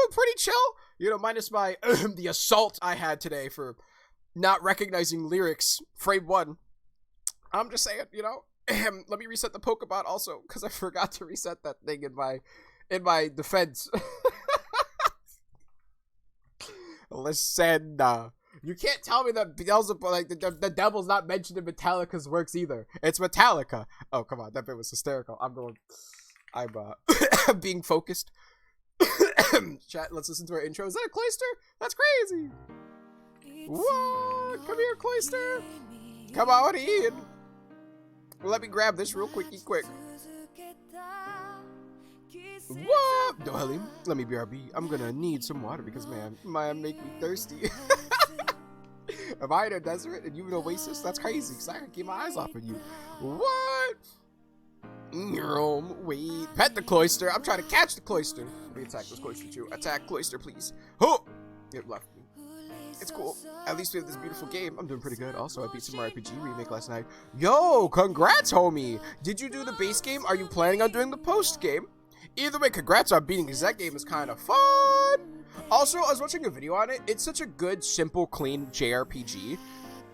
doing pretty chill. You know, minus my the assault I had today for not recognizing lyrics. Frame 1. I'm just saying, you know. Let me reset the Pokebot also, because I forgot to reset that thing in my defense. Listen, you can't tell me that Beelzebub, like the devil's not mentioned in Metallica's works either. It's Metallica. Oh, come on, that bit was hysterical. I'm being focused. Chat, let's listen to our intro. Is that a Cloyster? That's crazy. What? Come here, Cloyster. Come on in. Let me grab this real quick. What? No, Helly, let me BRB. I'm gonna need some water because, man make me thirsty. Am I in a desert and you in an oasis? That's crazy, because I can keep my eyes off of you. What? Wait. Pet the Cloyster. I'm trying to catch the Cloyster. Let me attack this Cloyster too. Attack Cloyster, please. Oh! It left me. It's cool. At least we have this beautiful game. I'm doing pretty good. Also, I beat some RPG remake last night. Yo, congrats, homie. Did you do the base game? Are you planning on doing the post game? Either way, congrats on beating, because that game is kind of fun. Also, I was watching a video on it. It's such a good, simple, clean JRPG.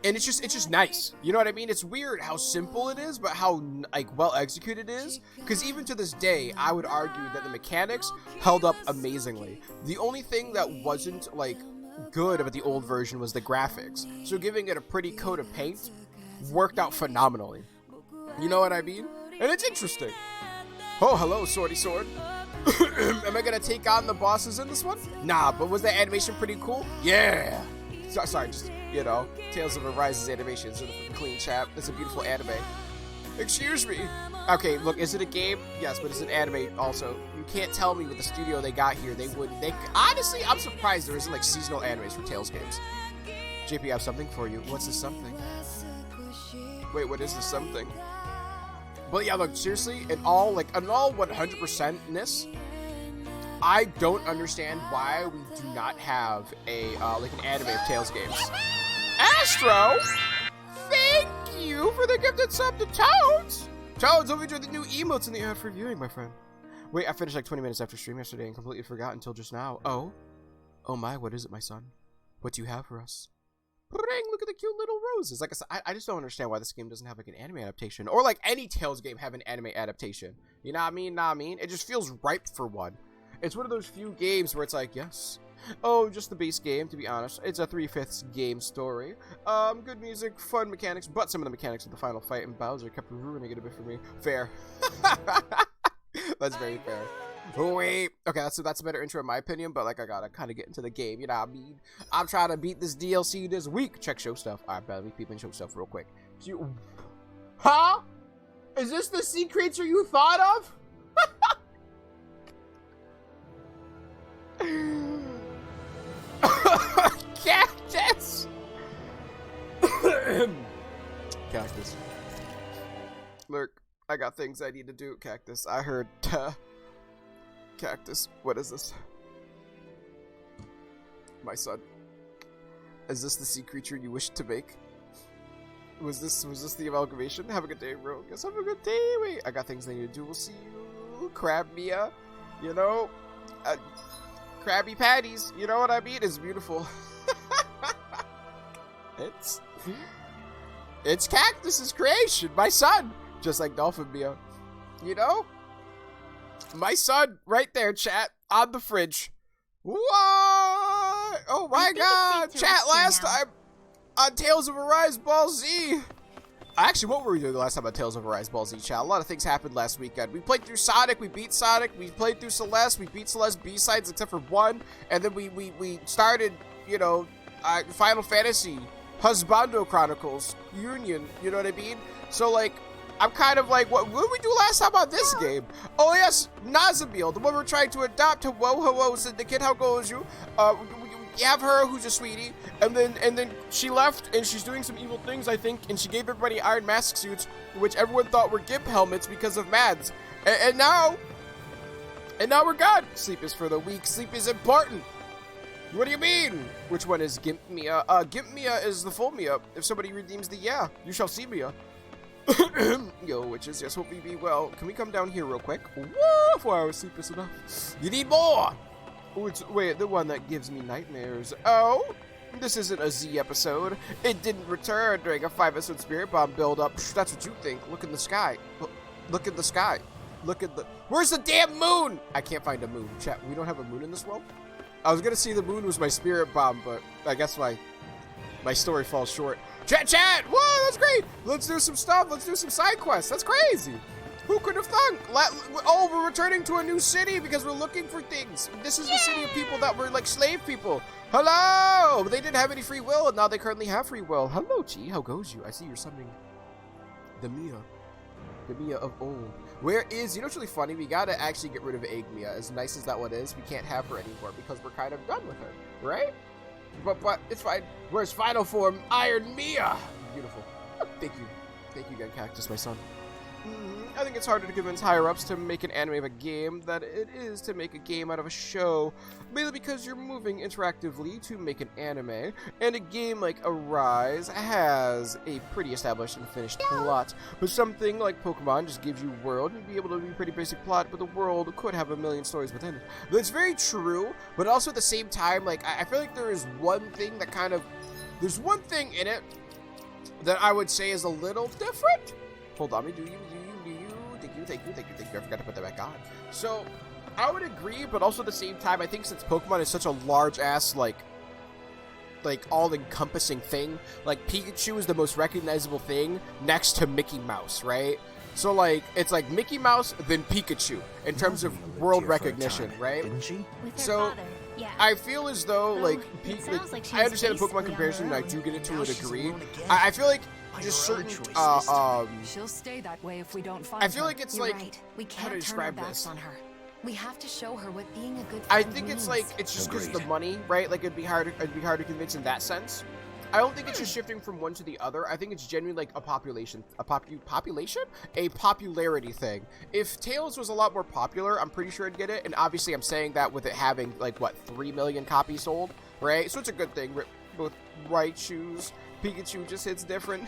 And it's just nice. You know what I mean? It's weird how simple it is, but how like well executed it is. Because even to this day, I would argue that the mechanics held up amazingly. The only thing that wasn't like good about the old version was the graphics. So giving it a pretty coat of paint worked out phenomenally. You know what I mean? And it's interesting. Oh, hello, Swordy Sword. Am I gonna take on the bosses in this one? Nah, but was that animation pretty cool? Yeah. Sorry, just, you know, Tales of Arise's animations are the clean chap. It's a beautiful anime. Excuse me. Okay, look, is it a game? Yes, but it's an anime also. You can't tell me with the studio they got here. Honestly, I'm surprised there isn't like seasonal animes for Tales games. JP, I have something for you. What's this something? Wait, what is this something? But yeah, look, seriously, in all 100%ness, I don't understand why we do not have a like an anime of Tales games. Astro, thank you for the gifted sub to Toads. Toads, hope you enjoyed the new emotes in the ad for viewing, my friend. Wait, I finished like 20 minutes after stream yesterday and completely forgot until just now. Oh my, what is it, my son? What do you have for us? Ring, look at the cute little roses. Like I said, I just don't understand why this game doesn't have like an anime adaptation, or like any Tales game have an anime adaptation. You know what I mean? It just feels ripe for one. It's one of those few games where it's like, yes. Oh, just the base game, to be honest. It's a 3/5 game story. Good music, fun mechanics, but some of the mechanics of the final fight and Bowser kept ruining it a bit for me. Fair. That's very fair. Wait. Okay, that's a better intro in my opinion, but like I gotta kind of get into the game, you know what I mean? I'm trying to beat this DLC this week. Check show stuff. Alright, better leave people in show stuff real quick. Huh? Is this the sea creature you thought of? Cactus! Cactus. Lurk, I got things I need to do, Cactus. I heard, Cactus, what is this? My son. Is this the sea creature you wished to make? Was this the amalgamation? Have a good day, bro. Guess have a good day. Wait, I got things I need to do. We'll see you. Crab Mia. You know? Krabby Patties. You know what I mean? It's beautiful. It's Cactus's creation. My son. Just like Dolphin Mia. You know? My son, right there, chat, on the fridge. What? Oh my god! Chat, last time on Tales of Arise Ball Z. Actually, what were we doing the last time on Tales of Arise Ball Z, chat? A lot of things happened last weekend. We played through Sonic, we beat Sonic, we played through Celeste, we beat Celeste B-sides except for one, and then we started, you know, Final Fantasy, Husbando Chronicles, Union, you know what I mean? So, like, I'm kind of like, what did we do last time on this game? Oh yes, Nazamil, the one we're trying to adopt to Woho Syndicate. How goes you? We have her, who's a sweetie, and then she left, and she's doing some evil things, I think, and she gave everybody Iron Mask suits, which everyone thought were GIMP helmets because of Mads. And now we're gone. Sleep is for the weak. Sleep is important. What do you mean? Which one is Gimp Mia? Gimp Mia is the full Mia. If somebody redeems the you shall see Mia. Yo, witches, yes, hope you be well. Can we come down here real quick? Woo! 4 hours sleep is enough. You need more! Wait, the one that gives me nightmares. Oh, this isn't a Z episode. It didn't return during a 5-episode Spirit Bomb build-up. That's what you think. Look in the sky. Look in the sky. Look at the... Where's the damn moon? I can't find a moon. Chat, we don't have a moon in this world? I was gonna see the moon was my Spirit Bomb, but I guess my story falls short. Chat! Whoa, that's great! Let's do some stuff. Let's do some side quests. That's crazy. Who could have thunk? Oh, we're returning to a new city because we're looking for things. This is the city of people that were like slave people. Hello! They didn't have any free will, and now they currently have free will. Hello, Chi. How goes you? I see you're summoning the Mia of old. Where is... You know what's really funny? We gotta actually get rid of Egg Mia. As nice as that one is, we can't have her anymore because we're kind of done with her, right? But it's fine. Where's final form? Iron Mia! Beautiful. Thank you. Thank you, Gun Cactus, my son. I think it's harder to convince higher-ups to make an anime of a game than it is to make a game out of a show, mainly because you're moving interactively to make an anime, and a game like Arise has a pretty established and finished plot, but something like Pokemon just gives you a world and be able to be a pretty basic plot, but the world could have a million stories within it. That's very true, but also at the same time, like, I feel like there is one thing that kind of... There's one thing in it that I would say is a little different. Hold on, do you? Thank you. I forgot to put that back on. So, I would agree, but also at the same time, I think since Pokemon is such a large-ass, like all-encompassing thing, like, Pikachu is the most recognizable thing next to Mickey Mouse, right? So, like, it's like Mickey Mouse, then Pikachu, in terms of world recognition, right? So, yeah. I feel as though, like, like I understand the Pokemon comparison, and I do get it to a degree. I feel like just certain she'll stay that way if we don't find I feel like it's You're like right. We how to can't turn our describe backs this? on her. We have to show her what being a good I friend think it's means. like it's just because of the money, right? Like it'd be hard to convince in that sense. I don't think it's just shifting from one to the other. I think it's genuinely like a popularity thing. If Tails was a lot more popular, I'm pretty sure I'd get it. And obviously, I'm saying that with it having like what 3 million copies sold, right? So it's a good thing. Both Raichus, Pikachu just hits different.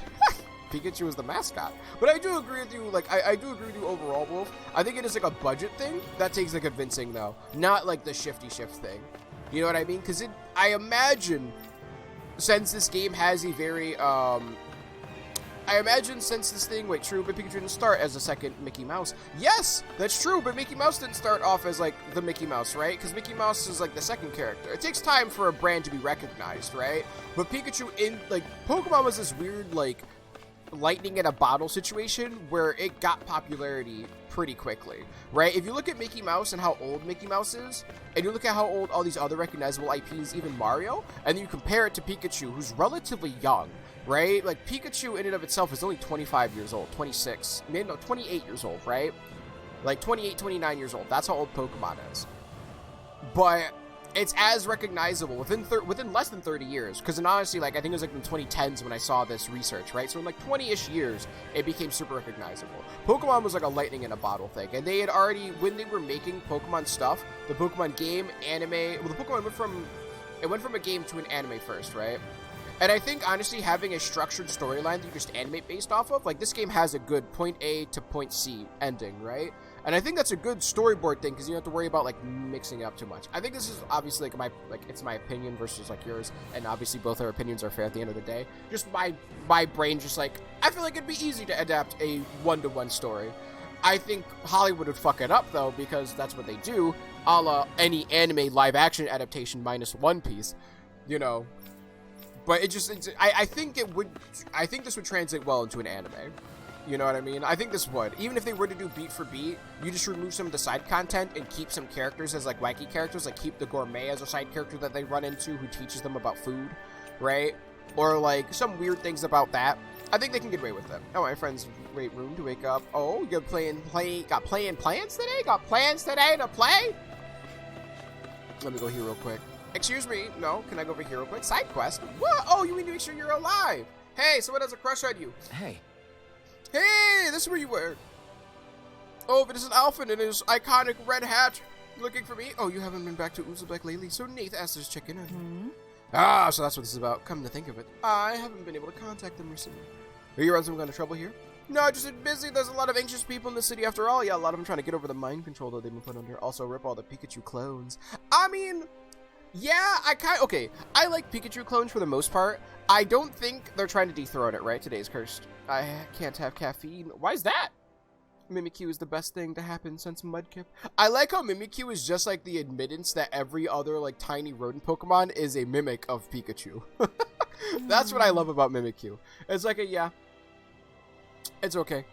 Pikachu is the mascot. But I do agree with you, like, I do agree with you overall, Wolf. I think it is, like, a budget thing. That takes the convincing, though. Not, like, the shifty shift thing. You know what I mean? Because I imagine, since this game has a very, wait, true, but Pikachu didn't start as a second Mickey Mouse. Yes, that's true, but Mickey Mouse didn't start off as, like, the Mickey Mouse, right? Because Mickey Mouse is, like, the second character. It takes time for a brand to be recognized, right? But Pikachu Pokemon was this weird, like, lightning in a bottle situation where it got popularity pretty quickly, right? If you look at Mickey Mouse and how old Mickey Mouse is, and you look at how old all these other recognizable IPs, even Mario, and then you compare it to Pikachu, who's relatively young, right? Like, Pikachu in and of itself is only 25 years old, 26, no, 28 years old, right? Like, 28, 29 years old. That's how old Pokemon is. But it's as recognizable within less than 30 years, because honestly, like, I think it was like in the 2010s when I saw this research, right? So in like 20-ish years, it became super recognizable. Pokemon was like a lightning in a bottle thing, and they had already, when they were making Pokemon stuff, the Pokemon game, anime, well, the Pokemon went from a game to an anime first, right? And I think, honestly, having a structured storyline that you just animate based off of, like, this game has a good point A to point C ending, right? And I think that's a good storyboard thing, because you don't have to worry about, like, mixing it up too much. I think this is obviously, like, it's my opinion versus, like, yours, and obviously both our opinions are fair at the end of the day. Just my brain just, like, I feel like it'd be easy to adapt a one-to-one story. I think Hollywood would fuck it up, though, because that's what they do, a la any anime live-action adaptation minus One Piece, you know. But I think this would translate well into an anime. You know what I mean? I think this would. Even if they were to do beat for beat, you just remove some of the side content and keep some characters as, like, wacky characters. Like, keep the gourmet as a side character that they run into who teaches them about food, right? Or, like, some weird things about that. I think they can get away with it. Oh, my friend's wait room to wake up. Oh, you got playing plans today? Got plans today to play? Let me go here real quick. Excuse me. No, can I go over here real quick? Side quest? What? Oh, you mean to make sure you're alive. Hey, someone has a crush on you. Hey. Hey, this is where you were. Oh, but it's an Alphen in his iconic red hat. Looking for me? Oh, you haven't been back to Uzbek lately, so Nath asked us to check in on you. So that's what this is about. Come to think of it, I haven't been able to contact them recently. Are you running some kind of trouble here? No, just busy. There's a lot of anxious people in the city after all. Yeah, a lot of them trying to get over the mind control that they've been put under. Also, rip all the Pikachu clones. I mean, yeah, okay, I like Pikachu clones for the most part. I don't think they're trying to dethrone it, right? Today's cursed. I can't have caffeine. Why is that? Mimikyu is the best thing to happen since Mudkip. I like how Mimikyu is just like the admittance that every other like tiny rodent Pokemon is a mimic of Pikachu. That's what I love about Mimikyu. It's like yeah, it's okay.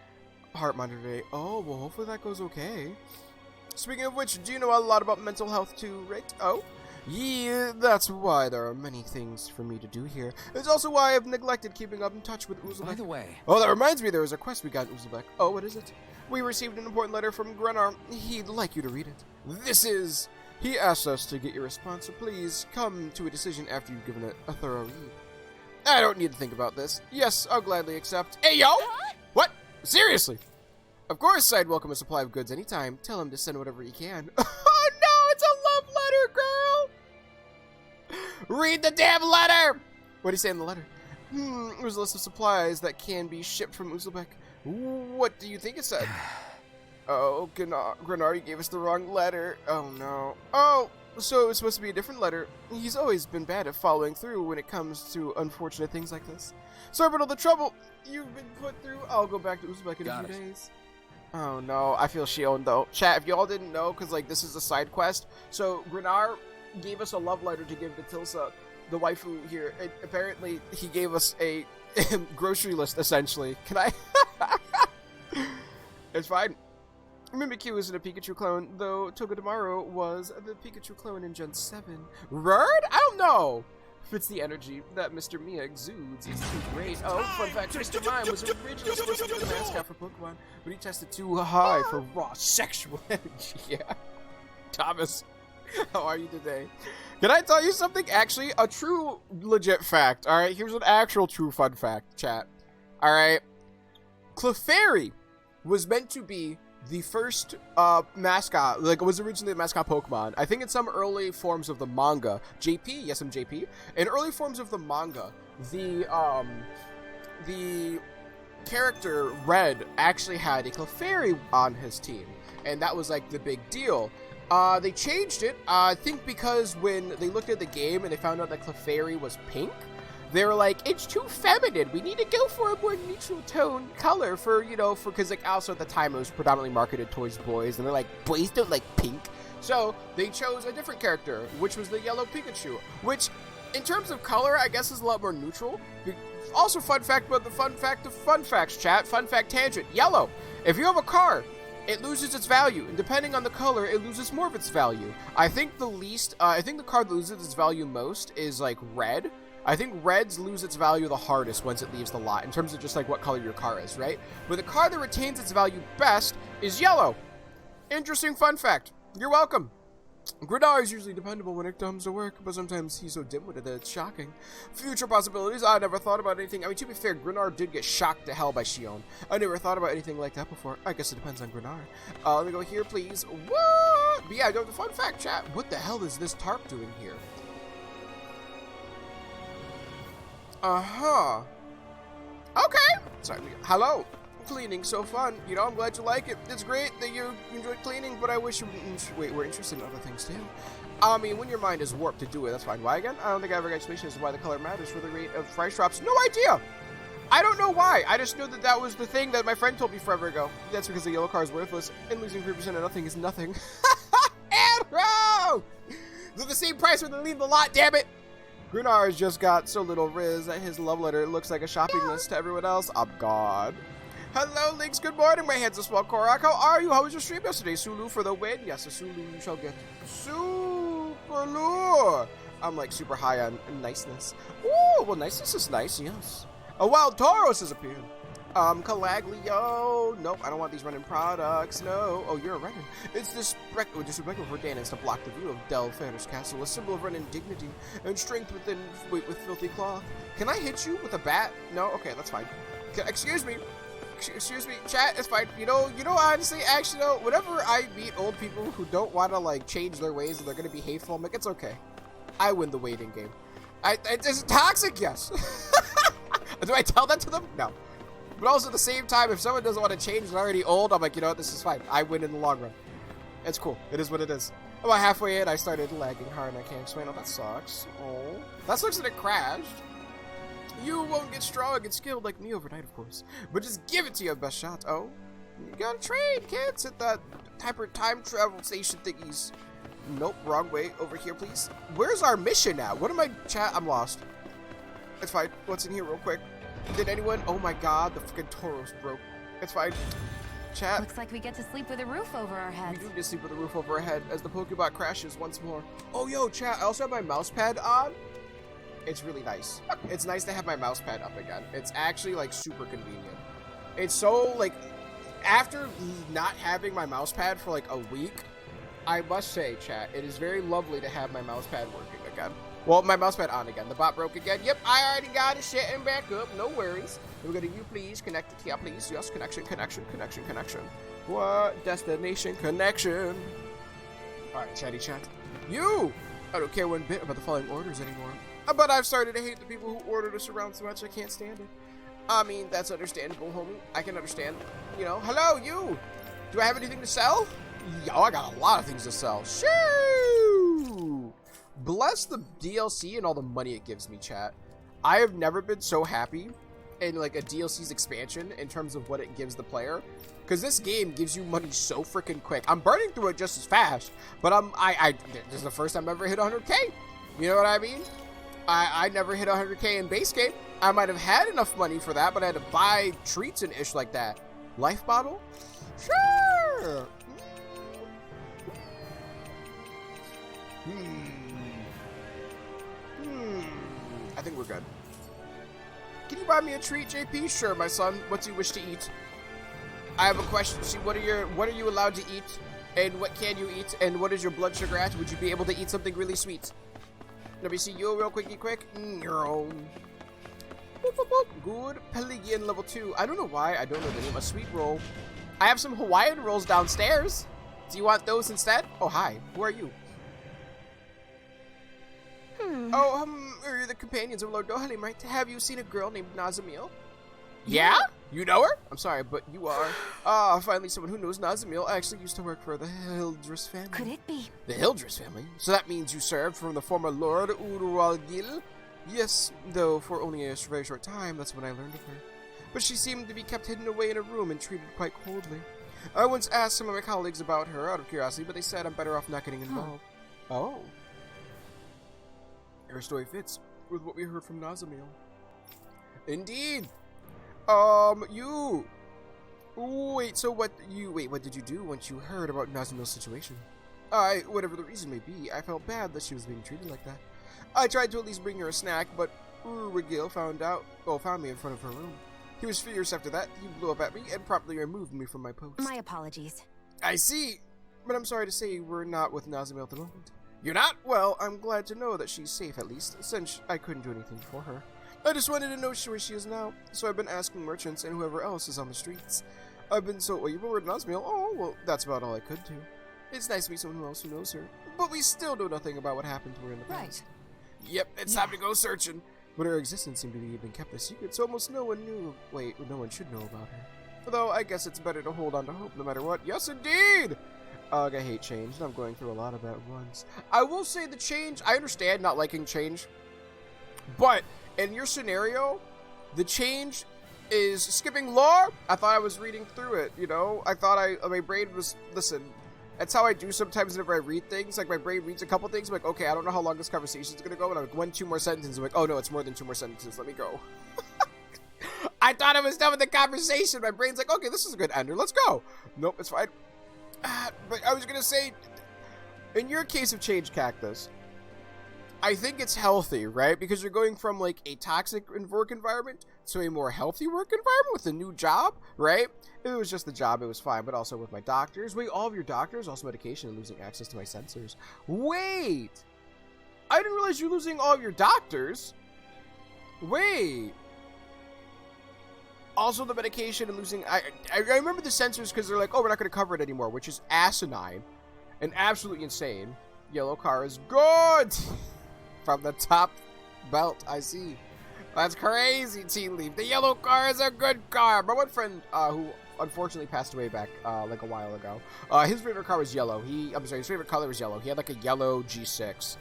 Heart monitor today. Oh, well, hopefully that goes okay. Speaking of which, do you know a lot about mental health too, right? Oh? Yeah, that's why there are many things for me to do here. It's also why I've neglected keeping up in touch with Uzbek. By the way... Oh, that reminds me, there was a quest we got in Uzbek. Oh, what is it? We received an important letter from Grenar. He'd like you to read it. This is... He asked us to get your response, so please come to a decision after you've given it a thorough read. I don't need to think about this. Yes, I'll gladly accept. Hey, yo! What? Seriously? Of course, I'd welcome a supply of goods anytime. Tell him to send whatever he can. Oh, no! It's a love letter, girl! Read the damn letter! What do you say in the letter? It was a list of supplies that can be shipped from Uzbek. What do you think it said? Oh, Grenar gave us the wrong letter. Oh, no. Oh, so it was supposed to be a different letter. He's always been bad at following through when it comes to unfortunate things like this. Sorry about all the trouble you've been put through. I'll go back to Uzbek in a few days. Oh, no. I feel Shion, though. Chat, if y'all didn't know, because, like, this is a side quest, so Grenar gave us a love letter to give to Tilsa, the waifu here. And apparently, he gave us a grocery list, essentially. Can I? It's fine. Mimikyu isn't a Pikachu clone, though Togedemaru was the Pikachu clone in Gen 7. Rerd? I don't know. Fits the energy that Mr. Mia exudes is too great. Oh, fun fact, Mr. Mime was originally supposed to be the mascot for Pokemon, but he tested too high for raw sexual energy. Yeah. Thomas, how are you today? Can I tell you something? Actually, a true, legit fact. All right, here's an actual true fun fact, chat. All right. Clefairy was meant to be the first mascot, like it was originally the mascot Pokemon. I think in some early forms of the manga, JP, yes I'm JP. In early forms of the manga, the character Red actually had a Clefairy on his team, and that was like the big deal. They changed it, I think because when they looked at the game and they found out that Clefairy was pink, they were like, it's too feminine. We need to go for a more neutral tone color for, you know, because like also at the time it was predominantly marketed towards boys, and they're like, boys don't like pink. So they chose a different character, which was the yellow Pikachu, which in terms of color, I guess is a lot more neutral. Also, fun fact about the fun fact of fun facts, chat. Fun fact tangent. Yellow. If you have a car, it loses its value, and depending on the color, it loses more of its value. I think the card that loses its value most is like red. I think reds lose its value the hardest once it leaves the lot, in terms of just like what color your car is, right? But the card that retains its value best is yellow. Interesting fun fact. You're welcome. Grenar is usually dependable when it comes to work, but sometimes he's so dim-witted that it's shocking. Future possibilities, I never thought about anything. I mean, to be fair, Grenar did get shocked to hell by Shion. I never thought about anything like that before. I guess it depends on Grenar. Let me go here, please. What? But yeah, I got the fun fact, chat. What the hell is this tarp doing here? Uh-huh. Okay. Sorry. Hello. Cleaning, so fun. You know, I'm glad you like it. It's great that you enjoyed cleaning, but I wish you were interested in other things too. I mean, when your mind is warped to do it, that's fine. Why again? I don't think I ever got explanation as to why the color matters for the rate of price drops. No idea. I don't know why. I just know that that was the thing that my friend told me forever ago. That's because the yellow car is worthless, and losing 3% of nothing is nothing. Arrow! They're the same price when they leave the lot, damn it! Grenar has just got so little riz that his love letter looks like a shopping list to everyone else. I'm God. Hello, Links. Good morning, my handsome swell Korak. How are you? How was your stream yesterday? Sulu for the win. Yes, a Sulu you shall get. Super lure. I'm like super high on niceness. Ooh, well, niceness is nice, yes. A wild Tauros has appeared. Calaglio. Nope, I don't want these running products. No. Oh, you're a running. It's disrespectful for Danis to block the view of Delphaner's castle, a symbol of running dignity and strength with filthy cloth. Can I hit you with a bat? No? Okay, that's fine. Excuse me. Excuse me, chat, it's fine. You know, honestly, actually, though, whenever I meet old people who don't want to, like, change their ways and they're going to be hateful, I'm like, it's okay. I win the waiting game. It's toxic, yes. Do I tell that to them? No. But also at the same time, if someone doesn't want to change and already old, I'm like, you know what, this is fine. I win in the long run. It's cool. It is what it is. About halfway in, I started lagging hard and I can't explain. Oh, that sucks. Oh. That sucks that it crashed. You won't get strong and skilled like me overnight, of course. But just give it to your best shot. Oh. You gotta train, kids, at that hyper time travel station thingies. Nope, wrong way. Over here, please. Where's our mission at? What am I chat? I'm lost. It's fine. What's in here real quick? Did anyone? Oh my god, the freaking Tauros broke. It's fine. Chat. Looks like we get to sleep with a roof over our We heads. do get sleep with a roof over our head as the Pokebot crashes once more. Oh, yo, chat. I also have my mouse pad on. It's really nice. It's nice to have my mouse pad up again. It's actually, like, super convenient. It's so, like, after not having my mouse pad for, like, a week, I must say, chat, it is very lovely to have my mouse pad working again. Well, my mouse pad on again. The bot broke again. Yep, I already got it set and back up. No worries. We're gonna you please connect it. Yeah, please. Yes, connection. What? Destination connection. Alright, chatty chat. You! I don't care one bit about the following orders anymore. But I've started to hate the people who ordered us around so much I can't stand it. I mean, that's understandable, homie. I can understand. You know, hello, you! Do I have anything to sell? Yo, I got a lot of things to sell. Shoo! Bless the DLC and all the money it gives me, chat. I have never been so happy in like a DLC's expansion in terms of what it gives the player, because this game gives you money so freaking quick. I'm burning through it just as fast, but this is the first time I've ever hit 100k. You know what I mean? I never hit 100k in base game. I might have had enough money for that, but I had to buy treats and ish like that. Life bottle? Sure. I think we're good. Can you buy me a treat, JP? Sure, my son. What do you wish to eat? I have a question. See, what are you allowed to eat? And what can you eat? And what is your blood sugar at? Would you be able to eat something really sweet? Let me see you real quick. Good. Pelagian level 2. I don't know why. I don't know the name. A sweet roll. I have some Hawaiian rolls downstairs. Do you want those instead? Oh, hi. Who are you? Oh, are the companions of Lord Dohalim, right? Have you seen a girl named Nazamil? Yeah? You know her? I'm sorry, but you are. Finally someone who knows Nazamil. I actually used to work for the Hildress family. Could it be? The Hildress family? So that means you served from the former Lord Uralgil? Yes, though for only a very short time, that's when I learned of her. But she seemed to be kept hidden away in a room and treated quite coldly. I once asked some of my colleagues about her out of curiosity, but they said I'm better off not getting involved. Oh. Her story fits with what we heard from Nazamil. Indeed. You. Wait, what did you do once you heard about Nazamil's situation? Whatever the reason may be, I felt bad that she was being treated like that. I tried to at least bring her a snack, but Urwagil found me in front of her room. He was fierce after that. He blew up at me and promptly removed me from my post. My apologies. I see. But I'm sorry to say we're not with Nazamil at the moment. You're not? Well, I'm glad to know that she's safe at least, since I couldn't do anything for her. I just wanted to know where she is now, so I've been asking merchants and whoever else is on the streets. I've been so... you were with Nazamil? Oh, well, that's about all I could do. It's nice to meet someone else who knows her, but we still know nothing about what happened to her in the past. Right. Yep, it's time to go searching. But her existence seemed to be even kept a secret, so almost no one knew... no one should know about her. Although, I guess it's better to hold on to hope no matter what. Yes, indeed! Ugh, I hate change, and I'm going through a lot of that at once. I will say the change, I understand not liking change, but in your scenario, the change is skipping lore. I thought I was reading through it, you know? I thought my brain was, listen, that's how I do sometimes whenever I read things. Like, my brain reads a couple things, I'm like, okay, I don't know how long this conversation is going to go, and I'm like, 2 more sentences, I'm like, oh no, it's more than 2 more sentences, let me go. I thought I was done with the conversation, my brain's like, okay, this is a good ender, let's go. Nope, it's fine. But I was gonna say, in your case of Change Cactus, I think it's healthy, right? Because you're going from like a toxic work environment to a more healthy work environment with a new job, right? If it was just the job, it was fine, but also with my doctors. Wait, all of your doctors? Also medication and losing access to my sensors. Wait! I didn't realize you're losing all of your doctors. Wait. Also the medication and losing... I remember the sensors because they're like, oh, we're not going to cover it anymore, which is asinine and absolutely insane. Yellow car is good! From the top belt, I see. That's crazy, Tea Leaf. The yellow car is a good car. My one friend, who unfortunately passed away back, like a while ago, his favorite car was yellow. I'm sorry, his favorite color was yellow. He had like a yellow G6.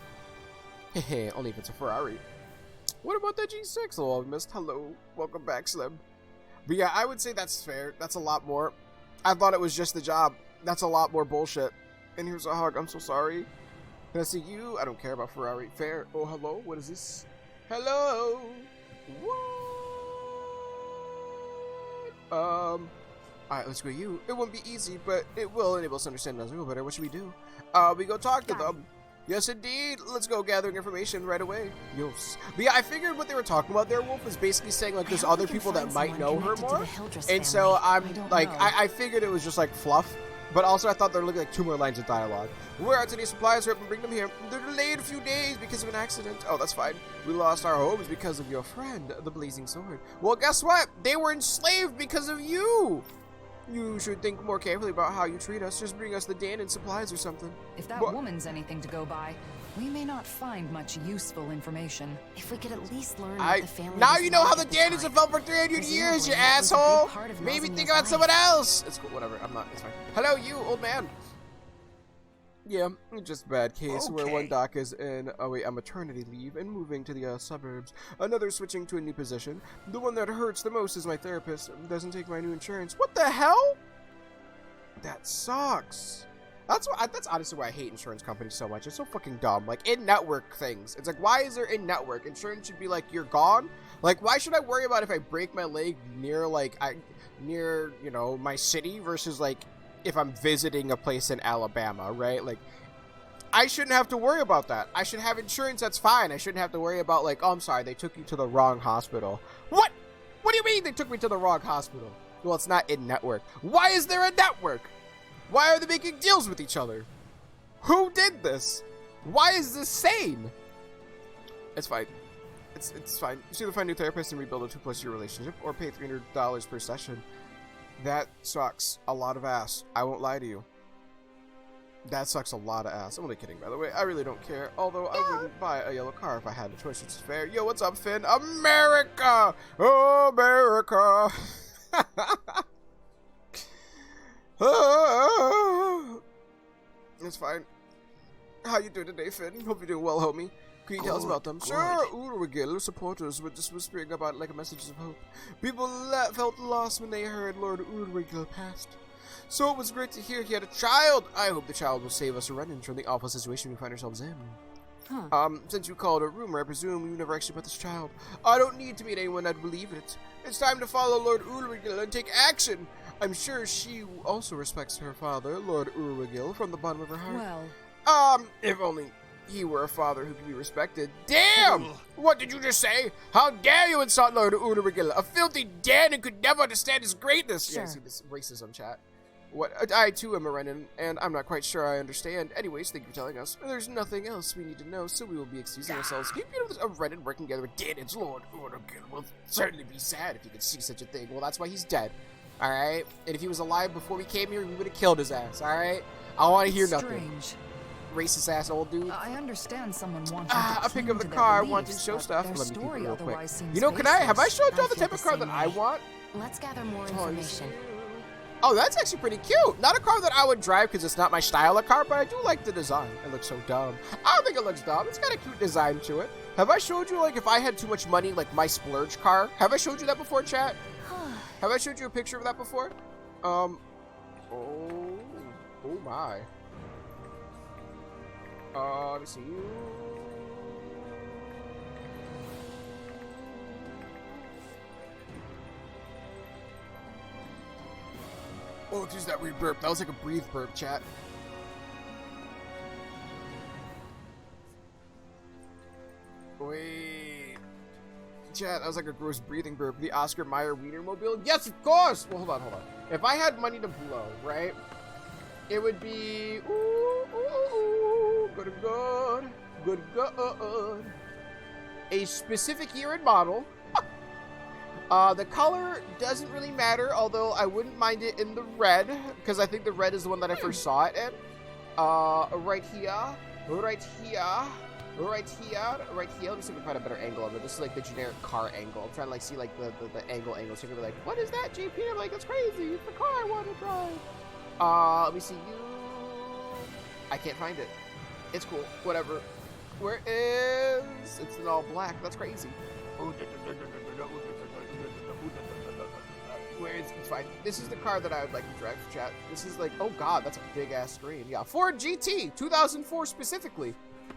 Hehe, only if it's a Ferrari. What about the G6? Oh, I missed. Hello. Welcome back, Slim. But yeah, I would say that's fair. That's a lot more. I thought it was just the job. That's a lot more bullshit. And here's a hug. I'm so sorry. Can I see you? I don't care about Ferrari. Fair. Oh, hello. What is this? Hello. What? Alright, let's go you. It won't be easy, but it will enable us to understand us a little better. What should we do? We go talk to them. Yes, indeed. Let's go gathering information right away. Yes. But yeah, I figured what they were talking about there, Wolf, was basically saying, like, there's other people that might know her more. And so I figured it was just, like, fluff. But also, I thought there were looking like 2 more lines of dialogue. Where are today's supplies? Hurry up and bring them here. They're delayed a few days because of an accident. Oh, that's fine. We lost our homes because of your friend, the Blazing Sword. Well, guess what? They were enslaved because of you. You should think more carefully about how you treat us. Just bring us the Danon supplies or something. If that woman's anything to go by, we may not find much useful information. If we could at least learn what the family now was you know like how the at Danons have felt for 300 years, you asshole! Maybe think about someone else! It's cool, whatever, I'm not, it's fine. Hello, you, old man! Yeah, just a bad case where one doc is in, a maternity leave and moving to the suburbs. Another switching to a new position. The one that hurts the most is my therapist. Doesn't take my new insurance. What the hell? That sucks. That's honestly why I hate insurance companies so much. It's so fucking dumb. Like, in-network things. It's like, why is there in-network? Insurance should be like, you're gone. Like, why should I worry about if I break my leg near, like, you know, my city versus, like, if I'm visiting a place in Alabama, right? Like, I shouldn't have to worry about that. I should have insurance that's fine. I shouldn't have to worry about, like, oh, I'm sorry, they took you to the wrong hospital. What? What do you mean they took me to the wrong hospital? Well, it's not in-network. Why is there a network? Why are they making deals with each other? Who did this? Why is this sane? It's fine. It's fine. You should either find a new therapist and rebuild a 2+ year relationship, or pay $300 per session. That sucks a lot of ass. I won't lie to you. That sucks a lot of ass. I'm only kidding, by the way. I really don't care. Although I wouldn't buy a yellow car if I had a choice, which is fair. Yo, what's up, Finn? America! America! It's fine. How you doing today, Finn? Hope you're doing well, homie. Can you tell us about them? Sure, Urwigil supporters were just whispering about like a message of hope. People felt lost when they heard Lord Urwigil passed. So it was great to hear he had a child. I hope the child will save us a run-in from the awful situation we find ourselves in. Since you called it a rumor, I presume you never actually met this child. I don't need to meet anyone that'd believe it. It's time to follow Lord Urwigil and take action. I'm sure she also respects her father, Lord Urwigil, from the bottom of her heart. Well, if only he were a father who could be respected. Damn! What did you just say? How dare you insult Lord Urwigil? A filthy Danon could never understand his greatness. Sure. Yeah, I see this racism chat. What? I too am a Renin, and I'm not quite sure I understand. Anyways, thank you for telling us. There's nothing else we need to know, so we will be excusing ourselves. Keep a Renin working together with Danon's Lord Urwigil will certainly be sad if he could see such a thing. Well, that's why he's dead. Alright? And if he was alive before we came here, we would have killed his ass, alright? I want to hear nothing. Racist ass old dude. I understand someone wanting I pick up the car, wanting to show stuff. Let me keep it real quick. You know, have I showed y'all the type of car that I want? Let's gather more information. Oh, that's actually pretty cute. Not a car that I would drive because it's not my style of car, but I do like the design. It looks so dumb. I don't think it looks dumb. It's got a cute design to it. Have I showed you, like, if I had too much money, like my splurge car? Have I showed you that before, chat? Have I showed you a picture of that before? Oh my. Let me see. Oh, there's that weird burp. That was like a breathe burp, chat. Wait. Chat, that was like a gross breathing burp. The Oscar Mayer Wienermobile? Yes, of course! Well, hold on. If I had money to blow, right? It would be... Good. A specific year and model. The color doesn't really matter, although I wouldn't mind it in the red, because I think the red is the one that I first saw it in. Right here. right here, let me see if I can find a better angle of it. This is like the generic car angle. I'm trying to like see like the angle so you're gonna be like, what is that, JP? I'm like, that's crazy. It's the car I want to drive. Let me see you. I can't find it. It's cool. Whatever. Where is? It's in all black. That's crazy. Where is? It's fine. This is the car that I would like to drive for chat. This is like, oh god, that's a big ass screen. Yeah, Ford GT 2004 specifically.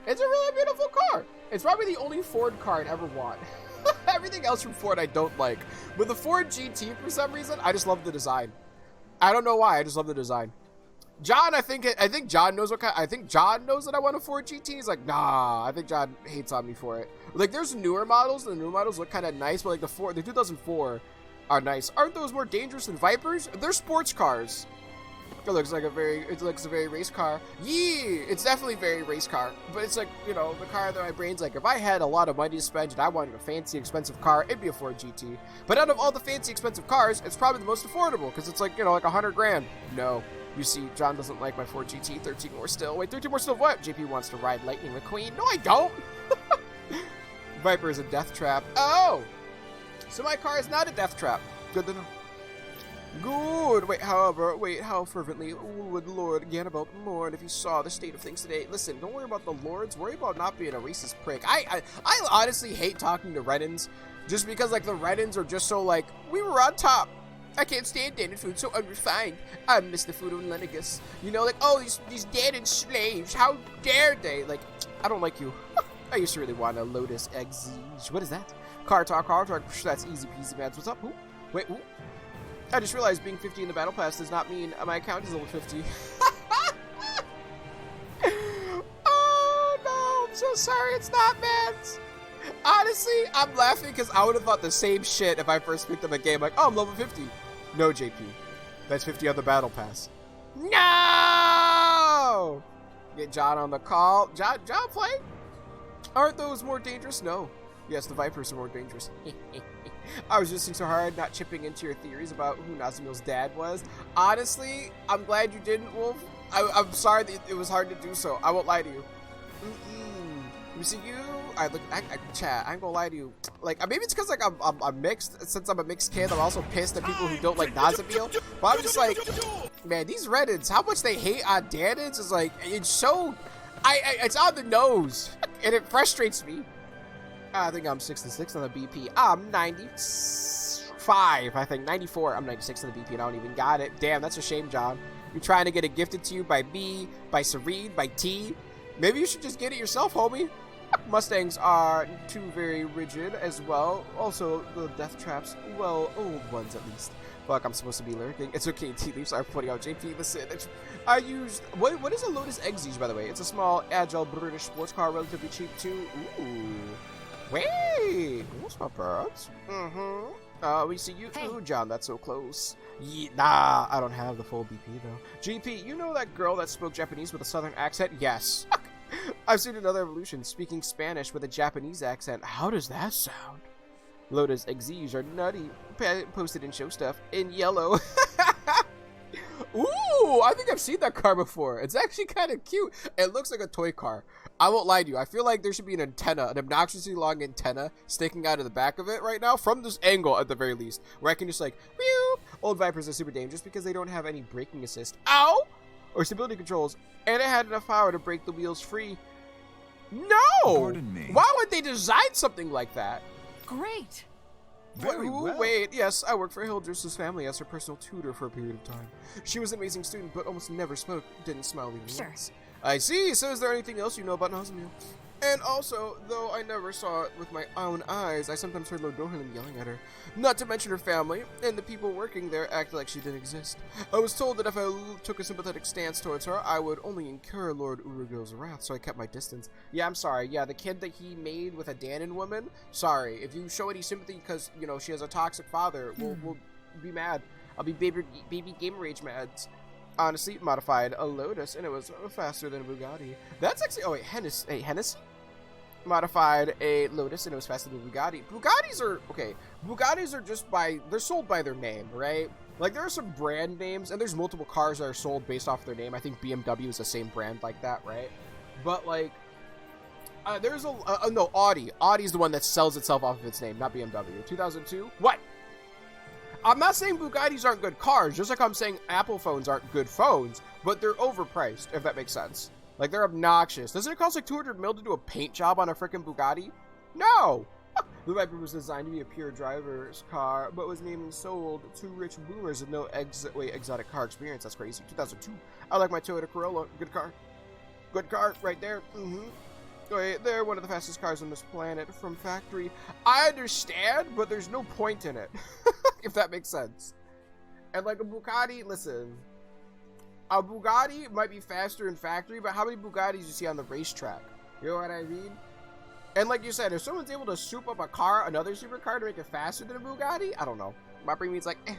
It's a really beautiful car. It's probably the only Ford car I'd ever want. Everything else from Ford I don't like. But the Ford GT, for some reason, I just love the design. I don't know why, I just love the design. John, I think John knows what kind. I think John knows that I want a Ford GT. He's like, nah. I think John hates on me for it. Like, there's newer models, and the newer models look kind of nice, but like the 2004 are nice. Aren't those more dangerous than Vipers? They're sports cars. It looks like a very race car. Yeah, it's definitely very race car. But it's like, you know, the car that my brain's like, if I had a lot of money to spend and I wanted a fancy, expensive car, it'd be a Ford GT. But out of all the fancy, expensive cars, it's probably the most affordable because it's like, you know, like 100 grand. No. You see, John doesn't like my Ford GT. 13 more still. Wait, 13 more still what? JP wants to ride Lightning McQueen. No, I don't. Viper is a death trap. Oh! So my car is not a death trap. Good to know. Good. Wait, how fervently would Lord Ganabelt mourn if he saw the state of things today? Listen, don't worry about the lords. Worry about not being a racist prick. I honestly hate talking to Reddins just because, like, the Reddins are just so, like, we were on top. I can't stand Danon food, so unrefined. I miss the food of Lenegus. You know, like, oh, these Danon slaves, how dare they? Like, I don't like you. I used to really want a Lotus Exige. What is that? Car talk. That's easy peasy, man. What's up? Ooh. Wait, ooh. I just realized being 50 in the battle pass does not mean my account is level 50. Oh, no. I'm so sorry. It's not, man. Honestly, I'm laughing because I would have thought the same shit if I first picked up a game like, oh, I'm level 50. No, JP. That's 50 on the battle pass. No! Get John on the call. John play? Aren't those more dangerous? No. Yes, the Vipers are more dangerous. I was listening so hard, not chipping into your theories about who Nazimil's dad was. Honestly, I'm glad you didn't, Wolf. I'm sorry that it was hard to do so. I won't lie to you. Let me see you. Chat, I ain't gonna lie to you. Like, maybe it's because, like, I'm mixed. Since I'm a mixed kid, I'm also pissed at people who don't like Nazimil. But I'm just like, man, these Reddits, how much they hate on Danons is like, it's so, it's on the nose. And it frustrates me. I think I'm 66 on the BP. I'm 95, I think. 94. I'm 96 on the BP and I don't even got it. Damn, that's a shame, John. You're trying to get it gifted to you by me, by Serene, by T. Maybe you should just get it yourself, homie. Mustangs are too very rigid as well. Also, the death traps, well, old ones at least. Fuck, I'm supposed to be lurking. It's okay, tea leaves are pointing out. JP, listen, I used, what is a Lotus Exige, by the way? It's a small, agile British sports car, relatively cheap too. Ooh. Wait, what's my birds? We see you. Hey. Ooh, John, that's so close. Yeah, nah, I don't have the full BP though. GP, you know that girl that spoke Japanese with a southern accent? Yes. I've seen another evolution, speaking Spanish with a Japanese accent. How does that sound? Lotus Exige are nutty. Posted in show stuff in yellow. Ooh, I think I've seen that car before. It's actually kind of cute. It looks like a toy car. I won't lie to you. I feel like there should be an antenna, an obnoxiously long antenna sticking out of the back of it right now, from this angle at the very least, where I can just like, whew. Old Vipers are super dangerous because they don't have any braking assist. Ow! Or stability controls, and it had enough power to break the wheels free. No! Pardon me. Why would they design something like that? Great. Very well. Wait, yes, I worked for Hildress's family as her personal tutor for a period of time. She was an amazing student, but almost never spoke, didn't smile even once. I see, so is there anything else you know about Nazimil? And also, though I never saw it with my own eyes, I sometimes heard Lord Doherlin yelling at her. Not to mention her family, and the people working there acted like she didn't exist. I was told that if I took a sympathetic stance towards her, I would only incur Lord Urugil's wrath, so I kept my distance. Yeah, I'm sorry. Yeah, the kid that he made with a Danon woman, sorry. If you show any sympathy because, you know, she has a toxic father, we'll be mad. I'll be baby Gamer Rage mad. Honestly, modified a Lotus, and it was faster than a Bugatti. That's actually, oh wait, Hennessy? Modified a Lotus, and it was faster than a Bugatti. Bugattis are, okay, Bugattis are just they're sold by their name, right? Like, there are some brand names, and there's multiple cars that are sold based off their name. I think BMW is the same brand like that, right? But, like, There's no, Audi. Audi's the one that sells itself off of its name, not BMW. 2002? What? I'm not saying Bugattis aren't good cars, just like I'm saying Apple phones aren't good phones, but they're overpriced, if that makes sense. Like, they're obnoxious. Doesn't it cost like 200 mil to do a paint job on a freaking Bugatti? No! The Viper was designed to be a pure driver's car, but was named and sold to rich boomers with no exotic car experience. That's crazy. 2002. I like my Toyota Corolla. Good car. Good car right there. Wait, they're one of the fastest cars on this planet from factory. I understand, but there's no point in it. If that makes sense. And like a Bugatti, listen. A Bugatti might be faster in factory, but how many Bugattis you see on the racetrack? You know what I mean? And like you said, if someone's able to soup up a car, another supercar, to make it faster than a Bugatti, I don't know. My brain means like, eh.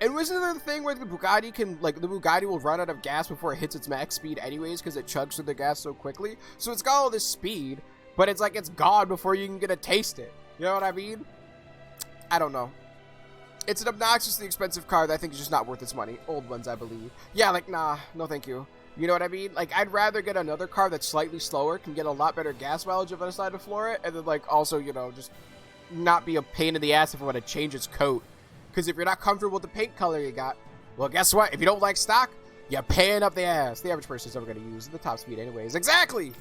And wasn't there the thing where the Bugatti can, like, the Bugatti will run out of gas before it hits its max speed anyways because it chugs through the gas so quickly? So it's got all this speed, but it's like it's gone before you can get to taste it. You know what I mean? I don't know. It's an obnoxiously expensive car that I think is just not worth its money. Old ones, I believe. Yeah, like, nah, no thank you. You know what I mean? Like, I'd rather get another car that's slightly slower, can get a lot better gas mileage if I decide to floor it, and then, like, also, you know, just not be a pain in the ass if I want to change its coat. Because if you're not comfortable with the paint color you got, well, guess what? If you don't like stock, you're paying up the ass. The average person's never going to use the top speed anyways. Exactly!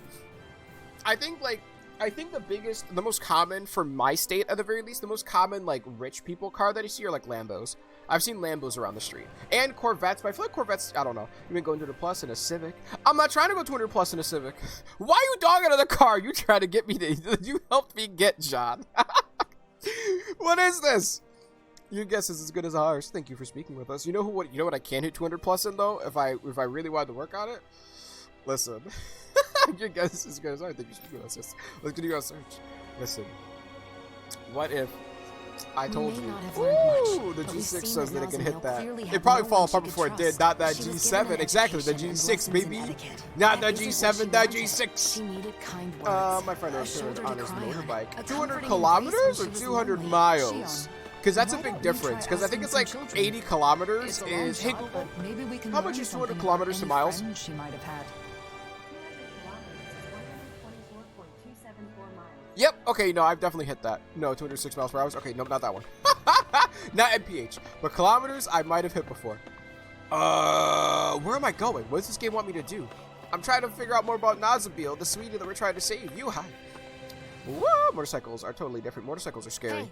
I think the most common, for my state at the very least, the most common, like, rich people car that I see are, like, Lambos. I've seen Lambos around the street. And Corvettes, but I feel like Corvettes, I don't know. You mean go 200 plus in a Civic? I'm not trying to go 200 plus in a Civic. Why are you dogging on the car you trying to get me to, you helped me get, John? What is this? Your guess is as good as ours. Thank you for speaking with us. You know what I can hit 200 plus in though? If I really wanted to work on it? Listen. Your guess is as good as ours. Thank you for speaking with us. Let's continue our search. Listen. What if I told you? Ooh, the G6 says that it can hit that. It probably fall apart before it did. Not that G7. Exactly. The G6, baby. Not the G7. The G6. My friend returned on his motorbike. 200 kilometers or 200 miles? Because that's a big difference. Because I think it's like 80 kilometers is... Hey, Google, how much is 200 kilometers to miles? She might have had. Yep, okay, no, I've definitely hit that. No, 206 miles per hour. Okay, no, not that one. Not MPH. But kilometers, I might have hit before. Where am I going? What does this game want me to do? I'm trying to figure out more about Nazabil, the sweetie that we're trying to save. You, hi. Whoa, motorcycles are totally different. Motorcycles are scary. Hey.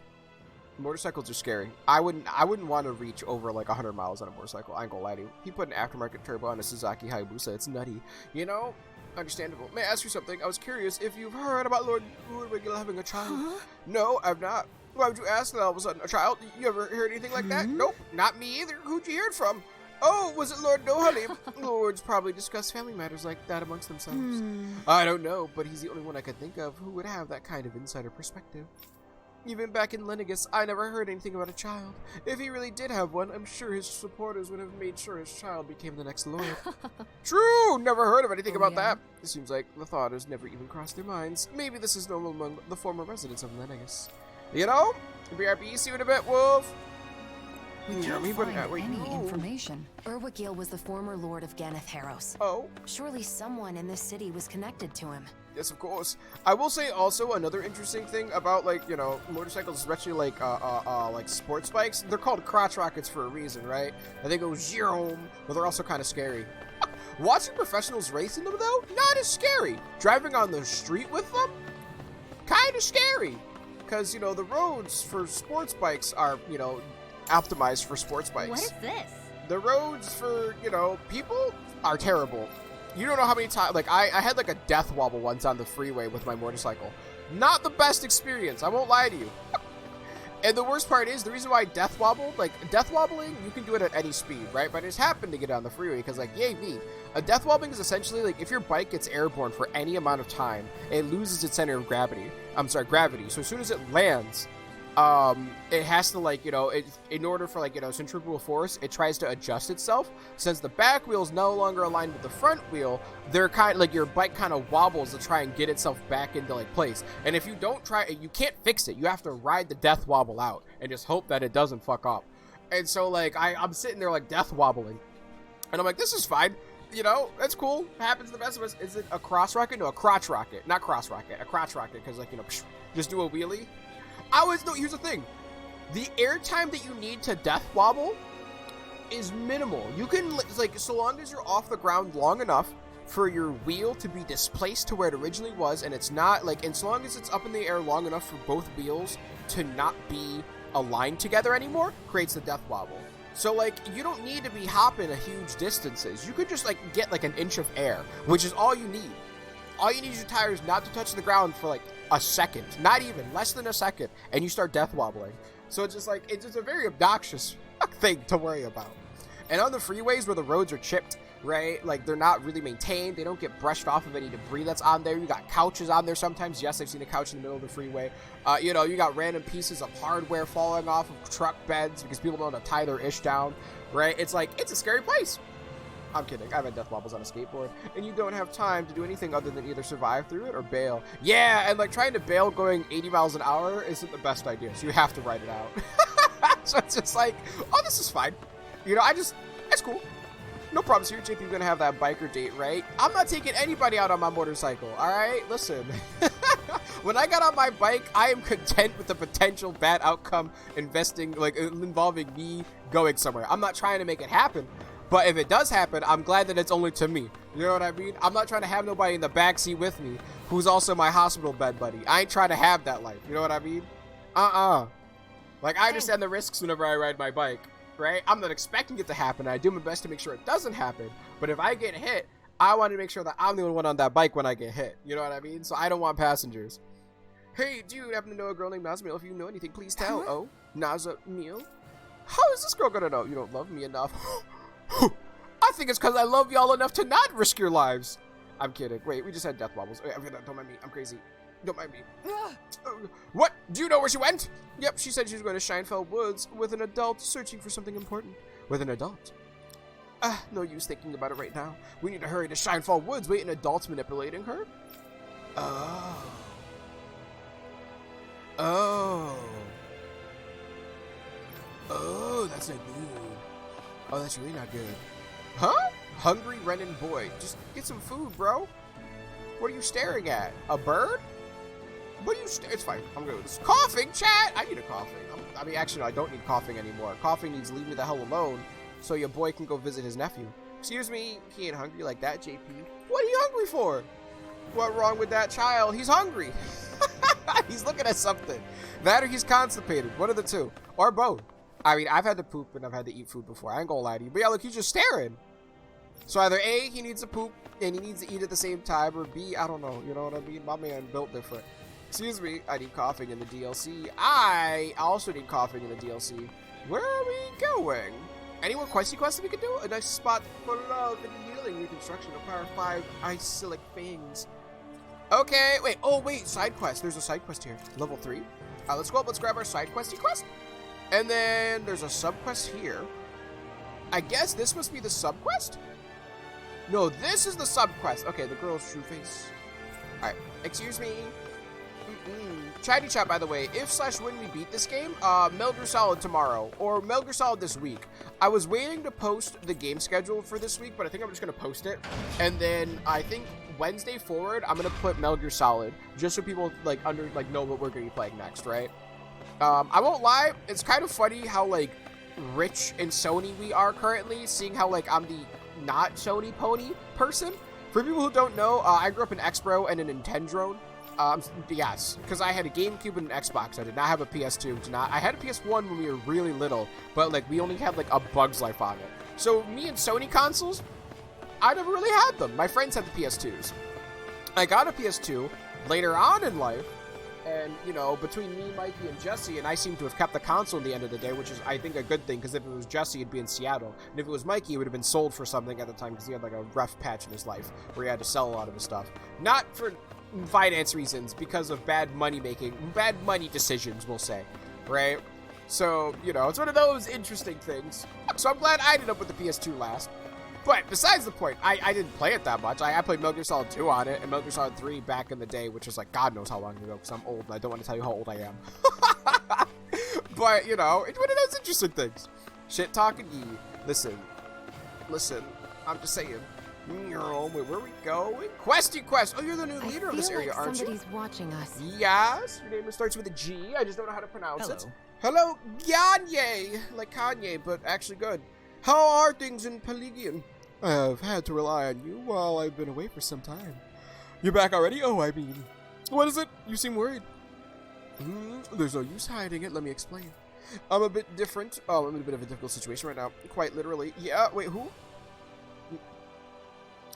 Motorcycles are scary. I wouldn't want to reach over like 100 miles on a motorcycle. I ain't gonna lie to you. He put an aftermarket turbo on a Suzuki Hayabusa. It's nutty. You know? Understandable. May I ask you something? I was curious if you've heard about Lord Urwigil having a child. Huh? No, I've not. Why would you ask that all of a sudden? A child? You ever heard anything like that? Nope, not me either. Who'd you hear it from? Oh, was it Lord Nohalim? Lords probably discuss family matters like that amongst themselves. I don't know, but he's the only one I could think of who would have that kind of insider perspective. Even back in Lenegus, I never heard anything about a child. If he really did have one, I'm sure his supporters would have made sure his child became the next lord. True! Never heard of anything about that. It seems like the thought has never even crossed their minds. Maybe this is normal among the former residents of Lenegus. You know? BRB, see you in a bit, Wolf. We can't find any information. Urwigil was the former lord of Ganeth Harros. Oh? Surely someone in this city was connected to him. Yes, of course. I will say also another interesting thing about, like, you know, motorcycles, especially like sports bikes. They're called crotch rockets for a reason, right? And they go zoom, but they're also kind of scary. Watching professionals racing them though, not as scary. Driving on the street with them, kind of scary. Because, you know, the roads for sports bikes are, you know, optimized for sports bikes. What is this? The roads for, you know, people are terrible. You don't know how many times, like, I had like a death wobble once on the freeway with my motorcycle. Not the best experience, I won't lie to you. And the worst part is, the reason why I death wobbled, like, death wobbling, you can do it at any speed, right? But I just happened to get on the freeway, because, like, yay me. A death wobbling is essentially, like, if your bike gets airborne for any amount of time, it loses its center of gravity. Gravity. So as soon as it lands, it has to, like, you know, in order for, like, you know, centrifugal force, it tries to adjust itself. Since the back wheel is no longer aligned with the front wheel, they're kind of, like, your bike kind of wobbles to try and get itself back into, like, place. And if you don't try, you can't fix it. You have to ride the death wobble out and just hope that it doesn't fuck up. And so, like, I'm sitting there, like, death wobbling. And I'm like, this is fine. You know, that's cool. Happens to the best of us. Is it a cross rocket? No, a crotch rocket. Not cross rocket. A crotch rocket, because, like, you know, just do a wheelie. No, here's the thing. The airtime that you need to death wobble is minimal. You can, like, so long as you're off the ground long enough for your wheel to be displaced to where it originally was, and it's not, like, and so long as it's up in the air long enough for both wheels to not be aligned together anymore, creates the death wobble. So, like, you don't need to be hopping a huge distances. You could just, like, get, like, an inch of air, which is all you need. All you need is your tires not to touch the ground for, like, a second. Not even, less than a second, and you start death wobbling. So it's just, like, it's just a very obnoxious thing to worry about. And on the freeways where the roads are chipped, right, like, they're not really maintained, they don't get brushed off of any debris that's on there. You got couches on there sometimes. Yes, I've seen a couch in the middle of the freeway. You know, you got random pieces of hardware falling off of truck beds because people don't know how to tie their ish down, right? It's like, it's a scary place. I'm kidding. I've had death wobbles on a skateboard, and you don't have time to do anything other than either survive through it or bail. Yeah, and, like, trying to bail going 80 miles an hour isn't the best idea, so you have to ride it out. So it's just like, oh, this is fine. You know, it's cool. No problems here. JP, gonna have that biker date, right? I'm not taking anybody out on my motorcycle, all right? Listen. When I got on my bike, I am content with the potential bad outcome involving me going somewhere. I'm not trying to make it happen. But if it does happen, I'm glad that it's only to me. You know what I mean? I'm not trying to have nobody in the backseat with me who's also my hospital bed buddy. I ain't trying to have that life. You know what I mean? Like, I understand the risks whenever I ride my bike, right? I'm not expecting it to happen. I do my best to make sure it doesn't happen. But if I get hit, I want to make sure that I'm the only one on that bike when I get hit. You know what I mean? So I don't want passengers. Hey, do you happen to know a girl named Nazmeal? If you know anything, please tell. Oh, Nazmeal? How is this girl gonna know? You don't love me enough. I think it's because I love y'all enough to not risk your lives. I'm kidding. Wait, we just had death wobbles. Wait, don't mind me. I'm crazy. Don't mind me. What? Do you know where she went? Yep, she said she was going to Shinefell Woods with an adult searching for something important. With an adult? No use thinking about it right now. We need to hurry to Shinefell Woods. Wait, an adult's manipulating her? Oh. Oh. Oh, that's not good. Oh, that's really not good. Huh? Hungry Renan boy. Just get some food, bro. What are you staring at? A bird? What are you It's fine. I'm good with this. Coughing, chat! I need a coughing. I mean, actually, no, I don't need coughing anymore. Coughing needs leave me the hell alone so your boy can go visit his nephew. Excuse me, he ain't hungry like that, JP. What are you hungry for? What wrong with that child? He's hungry. He's looking at something. That or he's constipated. One of the two. Or both. I mean, I've had to poop and I've had to eat food before. I ain't gonna lie to you. But yeah, look, he's just staring. So either A, he needs to poop and he needs to eat at the same time, or B, I don't know. You know what I mean? My man built different. Excuse me, I need coughing in the DLC. I also need coughing in the DLC. Where are we going? Any more questy quests that we could do? A nice spot for love and healing, reconstruction of Power 5 Isilic Fangs. Okay, wait. Oh, wait, side quest. There's a side quest here. Level 3. Let's go up. Let's grab our side questy quest. And then there's a sub quest here. I guess this must be the sub quest? No, this is the sub quest. Okay, the girl's true face. Alright, excuse me. Chatty chat, by the way, if/when we beat this game, Metal Gear Solid tomorrow, or Metal Gear Solid this week. I was waiting to post the game schedule for this week, but I think I'm just going to post it. And then I think Wednesday forward, I'm going to put Metal Gear Solid, just so people know what we're going to be playing next, right? I won't lie, it's kind of funny how, like, rich and Sony we are currently, seeing how, like, I'm the not Sony pony person. For people who don't know, I grew up an X-Bro and a Nintendrone. Yes, because I had a GameCube and an Xbox. I did not have a PS2. I had a PS1 when we were really little, but, like, we only had, like, a Bug's Life on it. So, me and Sony consoles, I never really had them. My friends had the PS2s. I got a PS2 later on in life, and, you know, between me, Mikey, and Jesse, and I seem to have kept the console at the end of the day, which is, I think, a good thing, because if it was Jesse, it'd be in Seattle. And if it was Mikey, it would have been sold for something at the time, because he had, like, a rough patch in his life, where he had to sell a lot of his stuff. Not for finance reasons, because of bad money decisions, we'll say, right? So, you know, it's one of those interesting things. So I'm glad I ended up with the PS2 last. But besides the point, I didn't play it that much. I played Metal Gear Solid 2 on it, and Metal Gear Solid 3 back in the day, which was like God knows how long ago, because I'm old, and I don't want to tell you how old I am. But, you know, it's one of those interesting things. Shit talking E. Listen, I'm just saying. Wait, where are we going? Questy Quest! Oh, you're the new leader of this area, like aren't you? somebody's watching us. Yes, your name starts with a G. I just don't know how to pronounce it. Hello. Hello, Ganye! Like Kanye, but actually good. How are things in Pelagian? I've had to rely on you while I've been away for some time. You're back already? Oh, I mean... What is it? You seem worried. There's no use hiding it. Let me explain. I'm a bit different. Oh, I'm in a bit of a difficult situation right now. Quite literally. Yeah, wait, who?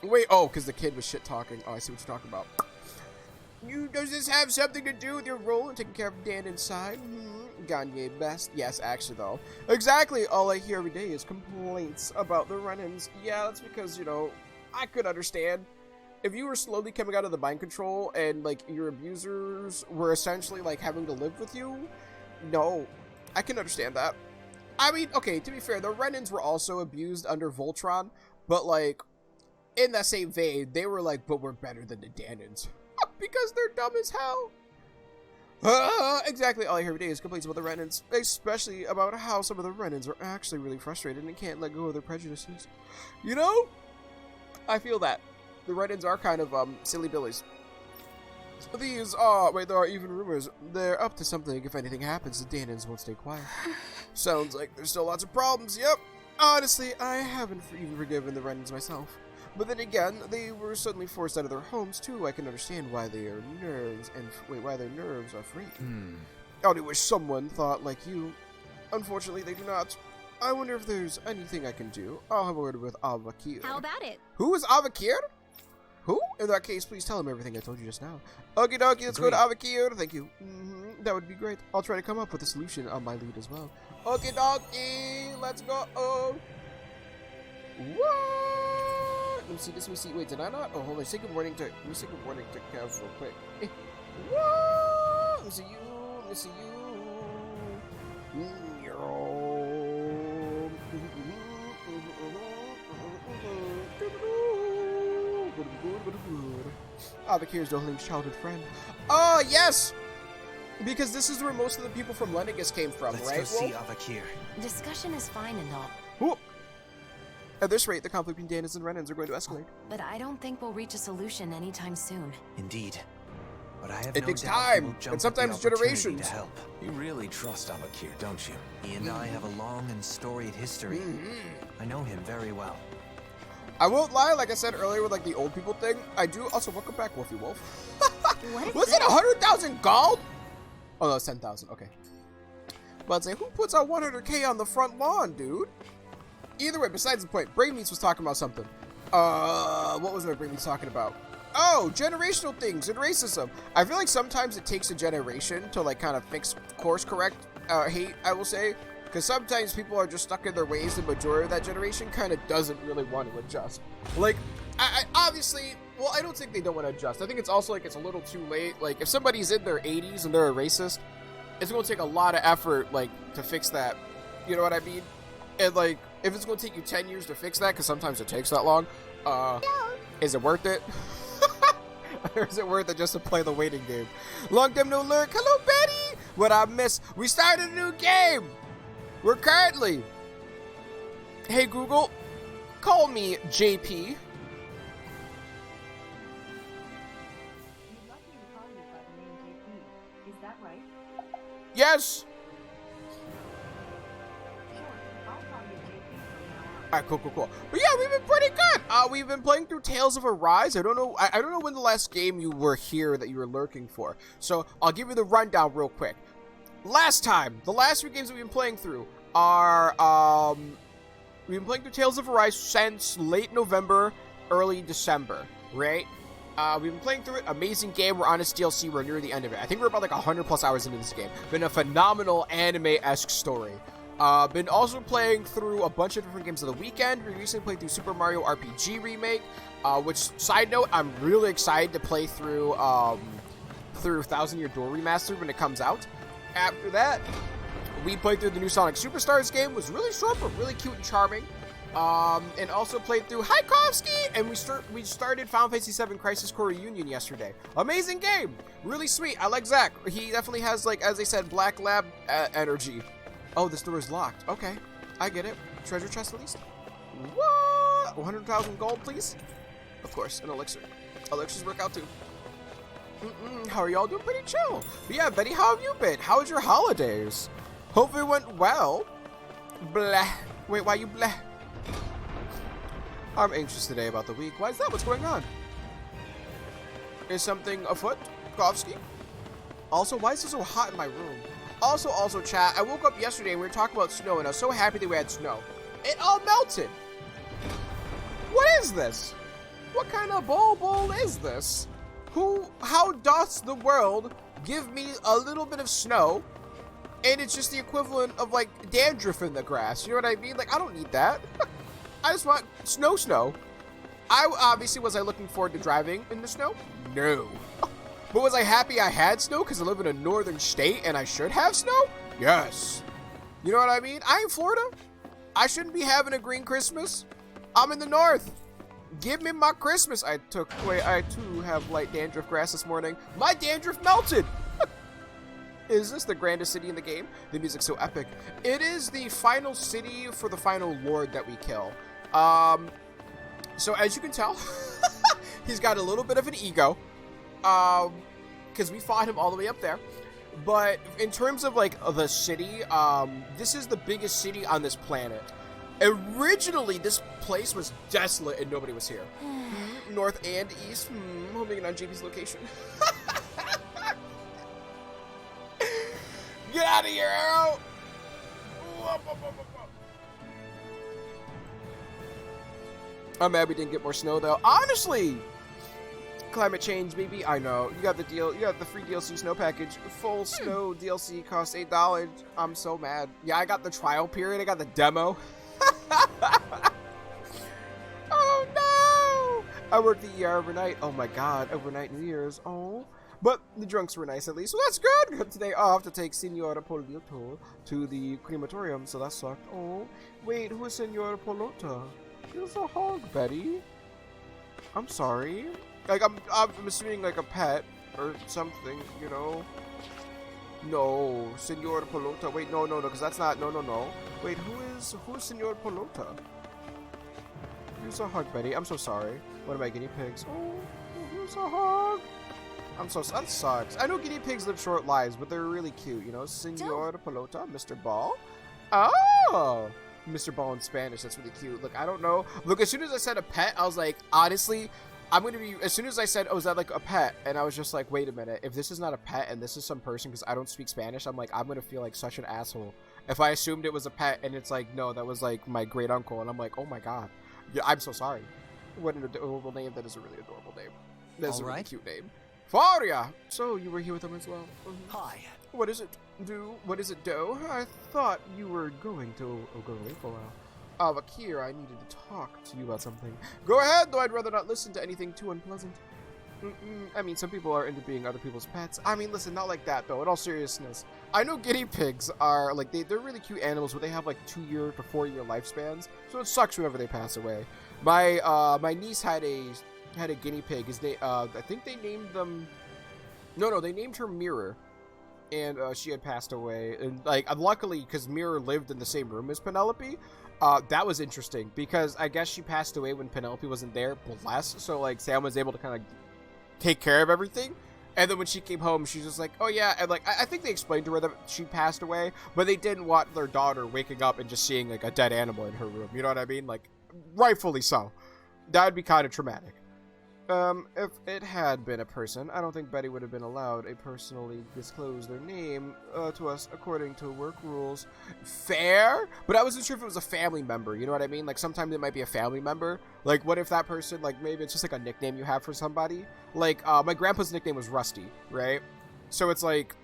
Wait, oh, because the kid was shit-talking. Oh, I see what you're talking about. Does this have something to do with your role in taking care of Dan inside? Gagne best. Yes, actually, though. Exactly. All I hear every day is complaints about the run-ins. Yeah, that's because, you know, I could understand. If you were slowly coming out of the mind control and, like, your abusers were essentially, like, having to live with you, no, I can understand that. I mean, okay, to be fair, the run-ins were also abused under Voltron, but, like, in that same vein, they were like, but we're better than the Danons. Because they're dumb as hell. Exactly all I hear every day is complaints about the Renans, especially about how some of the Renans are actually really frustrated and can't let go of their prejudices. You know? I feel that. The Renans are kind of, silly billies. These are, wait, there are even rumors they're up to something if anything happens, the Danons won't stay quiet. Sounds like there's still lots of problems, yep. Honestly, I haven't even forgiven the Renans myself. But then again, they were suddenly forced out of their homes too. I can understand why their nerves are free. I only wish someone thought like you. Unfortunately, they do not. I wonder if there's anything I can do. I'll have a word with Avakir. How about it? Who is Avakir? Who? In that case, please tell him everything I told you just now. Okie dokie, let's go to Avakir. Thank you. That would be great. I'll try to come up with a solution on my lead as well. Okie dokie, let's go. What? Let me see this. Let me see. Wait, did I not? Oh, hold on. Say good morning to. Let me say good morning to Kev real quick. What? Let me see you. Let me see you. Avakir is Dohlin's childhood friend. Oh, yes! Because this is where most of the people from Lennigus came from, right? Let's go see Avakir. Discussion is fine and all, Whoop. At this rate, the conflict between Danons and Renans are going to escalate. but I don't think we'll reach a solution anytime soon. Indeed. But I have It no takes doubt he time, will jump and at the sometimes opportunity generations. to help. You really trust Avakir, don't you? He and I have a long and storied history. I know him very well. I won't lie, like I said earlier with like the old people thing, I do also welcome back, Wolfie Wolf. What is Was it this? 100,000 gold? Oh no, it's 10,000, okay. But I'd say, who puts out 100k on the front lawn, dude? Either way, besides the point, Brain Meats was talking about something. What was it Brain Meats talking about? Oh, generational things and racism. I feel like sometimes it takes a generation to like kind of fix course correct hate, I will say. Because sometimes people are just stuck in their ways. The majority of that generation kind of doesn't really want to adjust. Like, I obviously, well, I don't think they don't want to adjust. I think it's also like it's a little too late. Like, if somebody's in their 80s and they're a racist, it's going to take a lot of effort, like, to fix that. You know what I mean? And, like, if it's going to take you 10 years to fix that, because sometimes it takes that long, is it worth it? Or is it worth it just to play the waiting game? Long time no lurk. Hello, Betty! What I miss? We started a new game! We're currently... Hey, Google, call me JP. Is that right? Yes! Sure, I'll call you JP from now on. Alright, cool. But yeah, we've been pretty good. We've been playing through Tales of Arise. I don't know when the last game you were here that you were lurking for. So I'll give you the rundown real quick. Last time, the last 3 games that we've been playing through are we've been playing through Tales of Arise since late November, early December, right? We've been playing through it. Amazing game. We're on its DLC. We're near the end of it. I think we're about like 100 plus hours into this game. Been a phenomenal anime-esque story. Been also playing through a bunch of different games of the weekend. We recently played through Super Mario RPG Remake, which, side note, I'm really excited to play through Thousand Year Door Remastered when it comes out. After that, we played through the new Sonic Superstars game. It was really short, but really cute and charming. And also played through Haikovsky, and we started Final Fantasy VII Crisis Core Reunion yesterday. Amazing game! Really sweet. I like Zach. He definitely has, like, as they said, Black Lab energy. Oh, this door is locked. Okay, I get it. Treasure chest at least. What? 100,000 gold, please. Of course, an elixir. Elixirs work out too. How are y'all doing? Pretty chill. But yeah, Betty, how have you been? How was your holidays? Hope it went well. Blah. Wait, why you blah? I'm anxious today about the week. Why is that? What's going on? Is something afoot, Kovsky? Also, why is it so hot in my room? Also, chat, I woke up yesterday and we were talking about snow, and I was so happy that we had snow. It all melted. What is this? What kind of bowl is this? How does the world give me a little bit of snow, and it's just the equivalent of, like, dandruff in the grass? You know what I mean? Like, I don't need that. I just want snow. Was I looking forward to driving in the snow? No. But was I happy I had snow because I live in a northern state and I should have snow? Yes. You know what I mean? I'm in Florida. I shouldn't be having a green Christmas. I'm in the north. Give me my Christmas. I too have light dandruff grass this morning. My dandruff melted. Is this the grandest city in the game? The music's so epic. It is the final city for the final lord that we kill. So as you can tell, he's got a little bit of an ego. Because we fought him all the way up there. But in terms of, like, the city, this is the biggest city on this planet. Originally, this place was desolate and nobody was here. North and east. Homing it on JP's location. Get out of here, Arrow! I'm mad we didn't get more snow, though. Honestly! Climate change, baby. I know. You got the deal. You got the free DLC snow package. Full snow DLC costs $8. I'm so mad. Yeah, I got the trial period. I got the demo. Oh no! I worked the ER overnight. Oh my god, overnight New Year's. Oh. But the drunks were nice at least, so that's good. Got today off to take Senora Polito to the crematorium, so that sucked. Oh. Wait, who is Senora Polota? She's a hog, Betty. I'm sorry. Like, I'm assuming, like, a pet or something, you know? No, Senor Polota. Wait, no, because that's not, no. Wait, who's Senor Polota? Who's a hog, Betty? I'm so sorry. What am I, guinea pigs? Oh, who's a hog? I'm so, that sucks. I know guinea pigs live short lives, but they're really cute, you know? Senor Polota, Mr. Ball. Oh! Mr. Ball in Spanish, that's really cute. Look, I don't know. Look, as soon as I said a pet, I was like, honestly, I'm going to be, as soon as I said, oh, is that like a pet? And I was just like, wait a minute. If this is not a pet and this is some person, because I don't speak Spanish, I'm like, I'm going to feel like such an asshole. If I assumed it was a pet and it's like, no, that was like my great uncle. And I'm like, oh my God. Yeah, I'm so sorry. What an adorable name. That is a really adorable name. That's a really cute name. Faria! So you were here with them as well? Hi. What is it, do? What is it, do? I thought you were going to go away for a while. Akira, I needed to talk to you about something. Go ahead, though I'd rather not listen to anything too unpleasant. I mean, some people are into being other people's pets. I mean, listen, not like that, though. In all seriousness, I know guinea pigs are, like, they're really cute animals, but they have, like, 2-year to 4-year lifespans, so it sucks whenever they pass away. My niece had a guinea pig. I think they named them... No, they named her Mirror. And she had passed away. And, like, luckily, because Mirror lived in the same room as Penelope, that was interesting. Because I guess she passed away when Penelope wasn't there, bless. So, like, Sam was able to kind of take care of everything. And then when she came home, she's just like, oh, yeah. And, like, I think they explained to her that she passed away. But they didn't want their daughter waking up and just seeing, like, a dead animal in her room. You know what I mean? Like, rightfully so. That would be kind of traumatic. If it had been a person, I don't think Betty would have been allowed to personally disclose their name to us according to work rules. Fair? But I wasn't sure if it was a family member, you know what I mean? Like, sometimes it might be a family member. Like, what if that person, like, maybe it's just like a nickname you have for somebody? Like, my grandpa's nickname was Rusty, right? So it's like,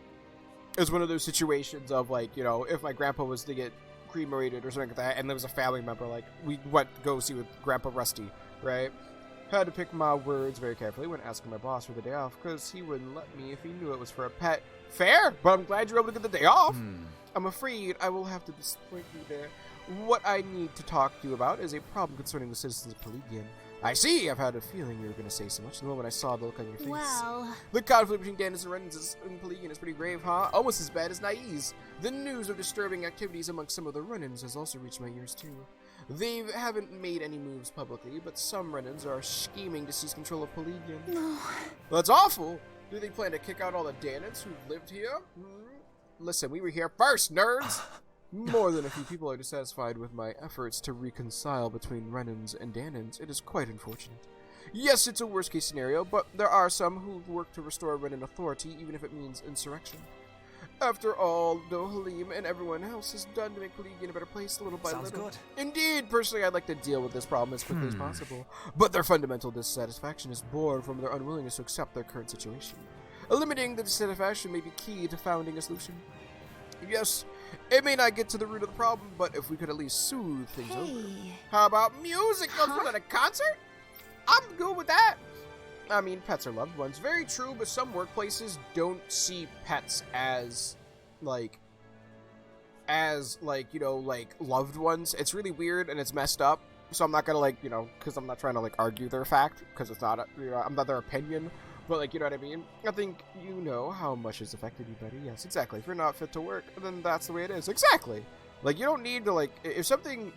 it's one of those situations of, like, you know, if my grandpa was to get cremated or something like that, and there was a family member, like, we went to go see with Grandpa Rusty, right? Had to pick my words very carefully when asking my boss for the day off, because he wouldn't let me if he knew it was for a pet. Fair, but I'm glad you're able to get the day off. I'm afraid I will have to disappoint you there. What I need to talk to you about is a problem concerning the citizens of Palladium. I see! I've had a feeling you were gonna say so much the moment I saw the look on your face. Well, The conflict between Dandans and Renans in Pelagian is pretty grave, huh? Almost as bad as Naiz. The news of disturbing activities among some of the Renans has also reached my ears too. They haven't made any moves publicly, but some Renans are scheming to seize control of Pelagian. no. That's awful! Do they plan to kick out all the Dandans who've lived here? Listen, we were here first, nerds! More than a few people are dissatisfied with my efforts to reconcile between Renans and Dandans. It is quite unfortunate. Yes, it's a worst-case scenario, but there are some who work to restore Renan authority, even if it means insurrection. After all, Dohalim and everyone else has done to make Pelagian a better place little by Sounds little. good. Indeed, personally, I'd like to deal with this problem as quickly as possible. But their fundamental dissatisfaction is born from their unwillingness to accept their current situation. Eliminating the dissatisfaction may be key to finding a solution. Yes, it may not get to the root of the problem, but if we could at least soothe things over. Hey. How about music? Goes fun at a concert? I'm good with that. I mean, pets are loved ones. Very true, but some workplaces don't see pets as, like, loved ones. It's really weird and it's messed up. So I'm not gonna, because I'm not trying to, argue their fact, because it's not, I'm not their opinion. But, you know what I mean? I think you know how much it's affected you, buddy. Yes, exactly. If you're not fit to work, then that's the way it is. Exactly. You don't need to, if something...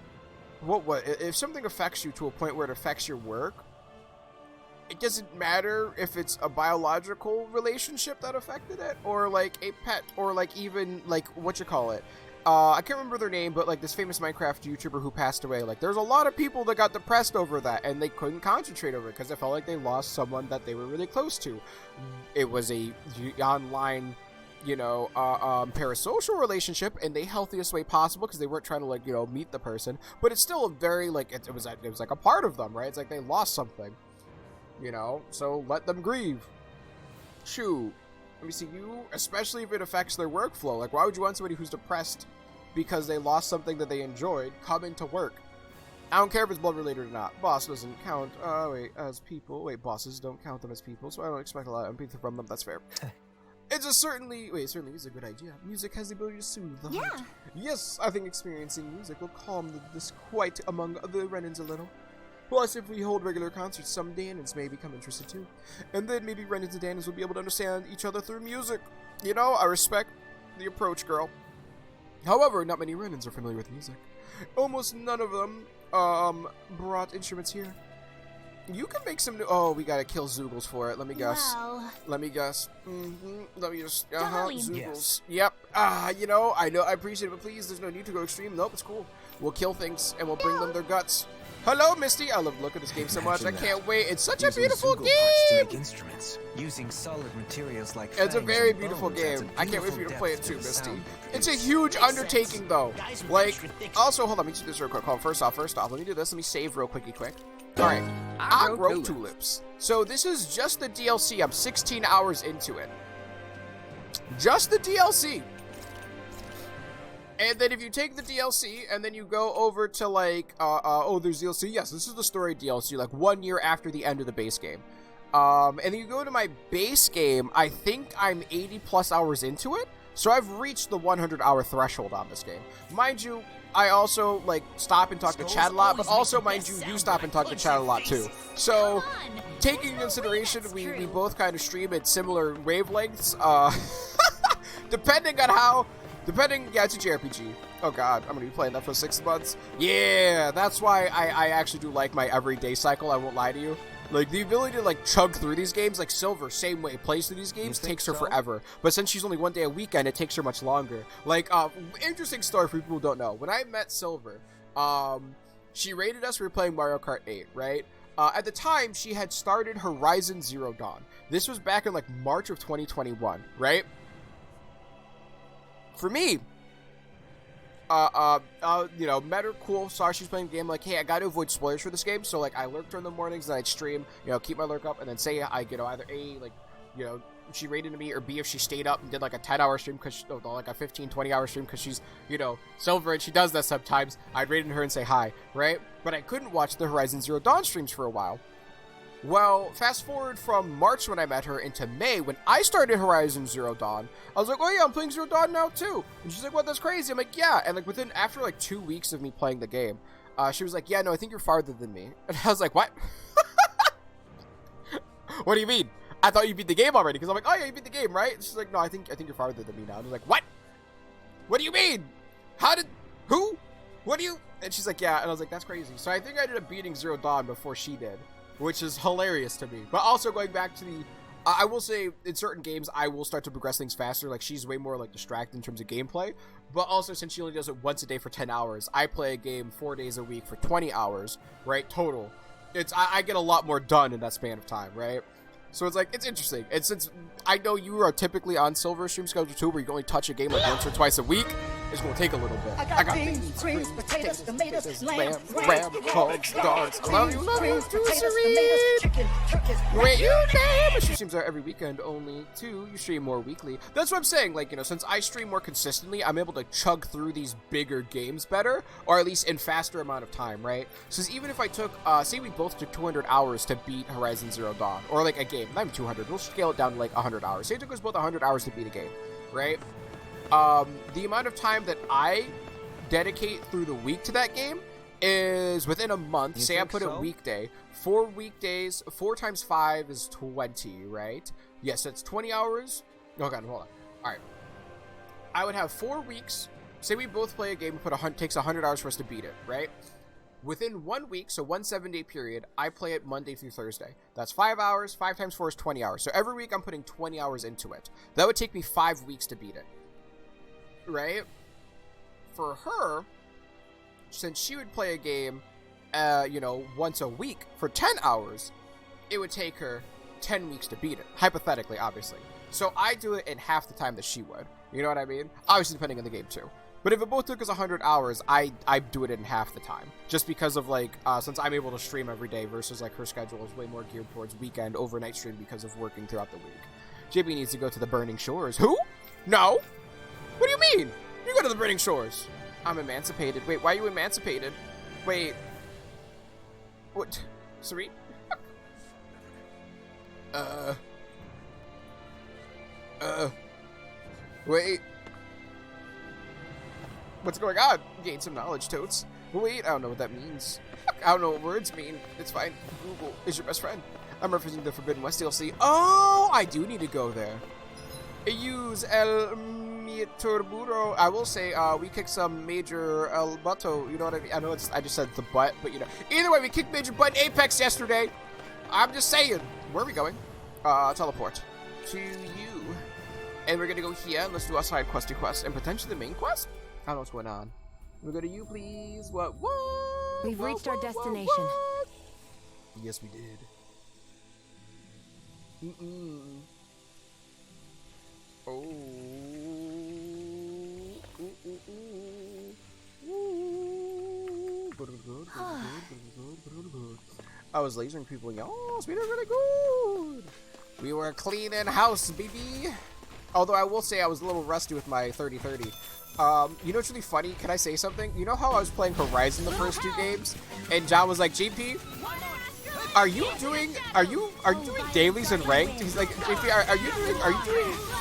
If something affects you to a point where it affects your work, it doesn't matter if it's a biological relationship that affected it, or, a pet, or, even, I can't remember their name, but, this famous Minecraft YouTuber who passed away, there's a lot of people that got depressed over that, and they couldn't concentrate over it, because they felt like they lost someone that they were really close to. It was a online, parasocial relationship in the healthiest way possible, because they weren't trying to, meet the person, but it's still a very, it was a part of them, right? It's like they lost something, so let them grieve. Shoot. Let me see, especially if it affects their workflow. Why would you want somebody who's depressed because they lost something that they enjoyed come into work? I don't care if it's blood related or not. Boss doesn't count, as people. Wait, bosses don't count them as people, so I don't expect a lot of empathy from them. That's fair. It certainly is a good idea. Music has the ability to soothe the heart. Yes, I think experiencing music will calm the disquiet among the Renans a little. Plus, if we hold regular concerts, some Dandans may become interested too. And then maybe Renans and Dandans will be able to understand each other through music. I respect the approach, girl. However, not many Renans are familiar with music. Almost none of them, brought instruments here. You can make some new... Oh, we gotta kill Zoogles for it. Let me guess. Well, Let me guess. Let me just... Darling. Zoogles. Yes. Yep. I know, I appreciate it, but please, there's no need to go extreme. Nope, it's cool. We'll kill things, and we'll bring them their guts. Hello, Misty. I love the look of this game so much. I Imagine can't wait. It's such a Using beautiful Zoogle parts to game. make instruments. Using solid materials like It's a fangs very and beautiful bones adds game. a I can't wait for you to beautiful play it depth too, the Misty. sound it It's a produces. huge Makes undertaking, sense. though. Guys, we're just ridiculous. Also, hold on. Let me do this real quick. Hold on. First off, let me do this. Let me save real quick. Alright. I grow tulips. So this is just the DLC. I'm 16 hours into it. Just the DLC. And then if you take the DLC and then you go over to there's DLC. Yes, this is the story DLC, 1 year after the end of the base game. And then you go to my base game, I think I'm 80 plus hours into it. So I've reached the 100 hour threshold on this game. Mind you, I also stop and talk to Chad a lot, but also mind you stop and talk to Chad a lot too. So taking into consideration we both kind of stream at similar wavelengths, it's a JRPG. Oh god, I'm gonna be playing that for 6 months. Yeah, that's why I actually do like my everyday cycle, I won't lie to you. The ability to chug through these games, Silver, same way, plays through these games, takes her forever. But since she's only 1 day a weekend, it takes her much longer. Interesting story for people who don't know. When I met Silver, she rated us, we were playing Mario Kart 8, right? At the time, she had started Horizon Zero Dawn. This was back in March of 2021, right? For me, met her, cool, saw she's playing the game, hey, I gotta avoid spoilers for this game, so, I lurked her in the mornings, and I'd stream, keep my lurk up, and then say, either A, she rated me, or B, if she stayed up and did, a 10-hour stream, because, a 15-20-hour stream, because she's, Silver, and she does that sometimes, I'd rate her and say hi, right? But I couldn't watch the Horizon Zero Dawn streams for a while. Well, fast forward from March when I met her into May when I started Horizon Zero Dawn. I was like, oh yeah, I'm playing Zero Dawn now too. And she's like, what, that's crazy. I'm like, yeah. And after 2 weeks of me playing the game, she was like, yeah, no, I think you're farther than me. And I was like, what? What do you mean? I thought you beat the game already. Because I'm like, oh yeah, you beat the game, right? She's like, no, I think you're farther than me now. And I was like, what? What do you mean? Who? What do you? And she's like, yeah. And I was like, that's crazy. So I think I ended up beating Zero Dawn before she did, which is hilarious to me. But also going back to the, I will say in certain games, I will start to progress things faster. Like she's way more like distracted in terms of gameplay. But also since she only does it once a day for 10 hours, I play a game 4 days a week for 20 hours, right? Total. I get a lot more done in that span of time, right? So it's like, it's interesting. And since I know you are typically on Silver stream schedule too, where you can only touch a game like once or twice a week, it's going to take a little bit. I got beans, greens, potatoes, tomatoes, lamb, ram, hogs, dogs. Love you, tomatoes, chicken, turkeys. Wait, you name it. She streams are every weekend only too. You stream more weekly. That's what I'm saying. Like, you know, since I stream more consistently, I'm able to chug through these bigger games better, or at least in faster amount of time, right? So even if I took, say we both took 200 hours to beat Horizon Zero Dawn, or like a game, not even 200, we'll scale it down to like 100 hours. Say it took us both 100 hours to beat a game, right? The amount of time that I dedicate through the week to that game is within a month. You say I think put so? a weekday, 4 weekdays, 4 times 5 is 20, right? Yes, that's 20 hours. Oh god, hold on. All right, I would have 4 weeks. Say we both play a game, takes 100 hours for us to beat it, right? Within 1 week, so 1 7-day period, I play it Monday through Thursday. That's 5 hours. 5 times 4 is 20 hours. So every week I'm putting 20 hours into it. That would take me 5 weeks to beat it. Right? For her, since she would play a game, you know, once a week for 10 hours, it would take her 10 weeks to beat it. Hypothetically, obviously. So I do it in half the time that she would. You know what I mean? Obviously, depending on the game, too. But if it both took us 100 hours, I do it in half the time. Just because of, like, since I'm able to stream every day versus, like, her schedule is way more geared towards weekend, overnight stream because of working throughout the week. JB needs to go to the Burning Shores. Who? No! What do you mean? You go to the Burning Shores. I'm emancipated. Wait, why are you emancipated? Wait. What? Serene? Wait. What's going on? Gain some knowledge, Totes. Wait, I don't know what that means. I don't know what words mean. It's fine. Google is your best friend. I'm referencing the Forbidden West DLC. Oh, I do need to go there. Use El Turburo. I will say, we kicked some major El Butto. You know what I mean? I know I just said the butt, but you know. Either way, we kicked major butt in Apex yesterday. I'm just saying. Where are we going? Teleport. To you. And we're gonna go here, and let's do our side questy quest, and potentially the main quest? I don't know what's going on. We'll go to you, please. What? We've reached our destination. What? Yes, we did. Oh. I was lasering people. Yes, we did really good. We were cleaning house, baby. Although I will say I was a little rusty with my 30-30. You know what's really funny? Can I say something? You know how I was playing Horizon the first 2 games, and John was like, "JP, are you doing dailies and ranked?" He's like, "JP,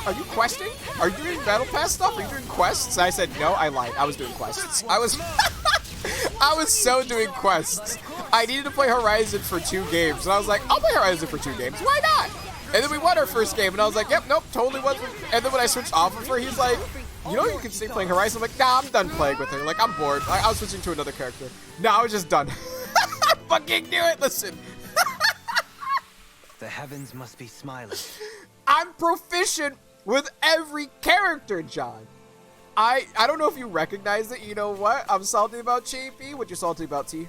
are you questing? Are you doing battle pass stuff? Are you doing quests?" And I said, "No, I lied. I was doing quests. I was so doing quests. I needed to play Horizon for 2 games, and I was like, I'll play Horizon for 2 games. Why not?" And then we won our first game, and I was like, "Yep, nope, totally wasn't." And then when I switched off of her, he's like, "You know, you can stay playing Horizon." I'm like, "Nah, I'm done playing with her. Like, I'm bored. I was switching to another character." No, I was just done. I fucking knew it. Listen. The heavens must be smiling. I'm proficient with every character, John. I don't know if you recognize it. You know what? I'm salty about JP. What you salty about, T?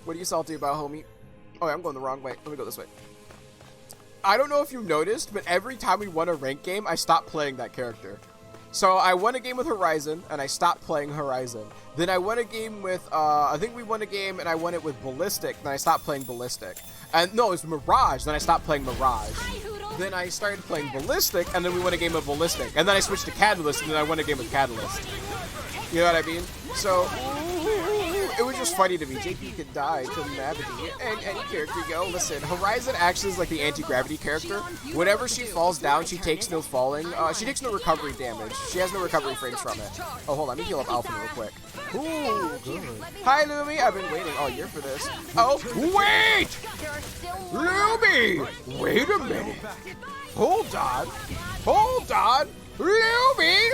What are you salty about, homie? Oh, I'm going the wrong way. Let me go this way. I don't know if you noticed, but every time we won a ranked game, I stopped playing that character. So I won a game with Horizon, and I stopped playing Horizon. Then I won a game with, I think we won a game, and I won it with Ballistic, then I stopped playing Ballistic. And no, it was Mirage, then I stopped playing Mirage. Then I started playing Ballistic, and then we won a game of Ballistic. And then I switched to Catalyst, and then I won a game with Catalyst. You know what I mean? So, it was was just funny to me. JP could die to Navity and any character. Yo, listen, Horizon actually is like the anti-gravity character. Whenever she falls down, she takes no falling. She takes no recovery damage. She has no recovery frames from it. Oh, hold on, let me heal up Alpha real quick. Ooh, good. Hi, Lumi. I've been waiting all year for this. Oh, wait! Lumi! Wait a minute. Hold on. Hold on. Lumi!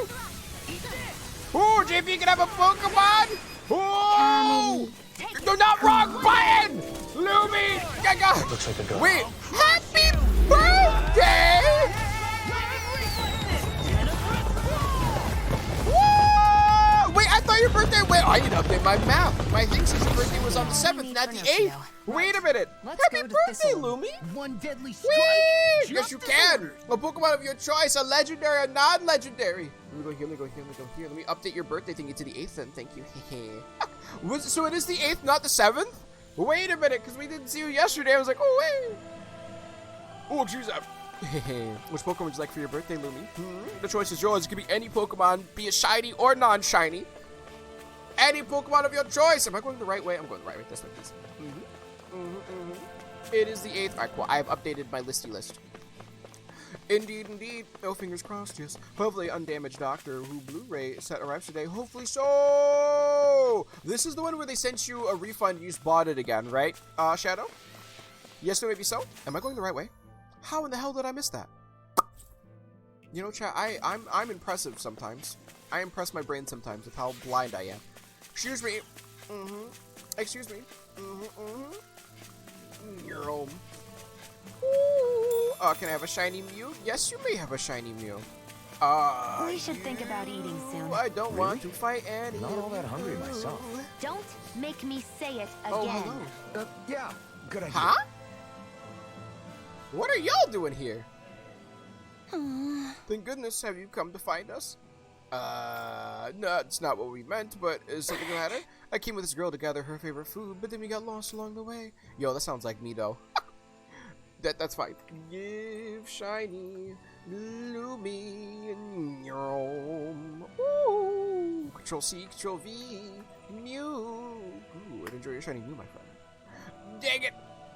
Ooh, JP can have a Pokemon! Oh! You're not wrong button! Lumi! Looks like a girl. Wait! Happy birthday! Woo! Wait, I thought your birthday. Wait, I need to update my map. My thing says your birthday was on the 7th, not the 8th. Wait a minute. Happy birthday, Lumi! One deadly strike. Wait! Yes, you can. A Pokemon of your choice, a legendary, a non-legendary. Let me go here, let me go here, let me go here. Let me update your birthday thingy to the 8th then, thank you. So it is the 8th, not the 7th? Wait a minute, because we didn't see you yesterday. I was like, oh, wait. Oh, excuse me. Which Pokemon would you like for your birthday, Lumi? The choice is yours. It could be any Pokemon, be it shiny or non-shiny. Any Pokemon of your choice. Am I going the right way? I'm going the right way. This way, please. It is the 8th. All right, cool. I have updated my listy list. Indeed, indeed. No fingers crossed, yes. Hopefully, Undamaged Doctor Who Blu-ray set arrives today. Hopefully so! This is the one where they sent you a refund. You just bought it again, right? Shadow? Yes, no, maybe so? Am I going the right way? How in the hell did I miss that? You know, chat, I'm impressive sometimes. I impress my brain sometimes with how blind I am. Excuse me. Excuse me. You're home. Can I have a shiny Mew? Yes, you may have a shiny Mew. We should think about eating soon. I don't want to fight any. Not all that hungry myself. Don't make me say it again. Oh, hello. Yeah, good idea. Huh? What are y'all doing here? Thank goodness have you come to find us. No, it's not what we meant, but is something the matter? I came with this girl to gather her favorite food, but then we got lost along the way. Yo, that sounds like me though. That's fine. Give shiny Lumi and Gnome. Ooh. Control C, Control V, Mew. Ooh, and enjoy your shiny Mew, my friend. Dang it!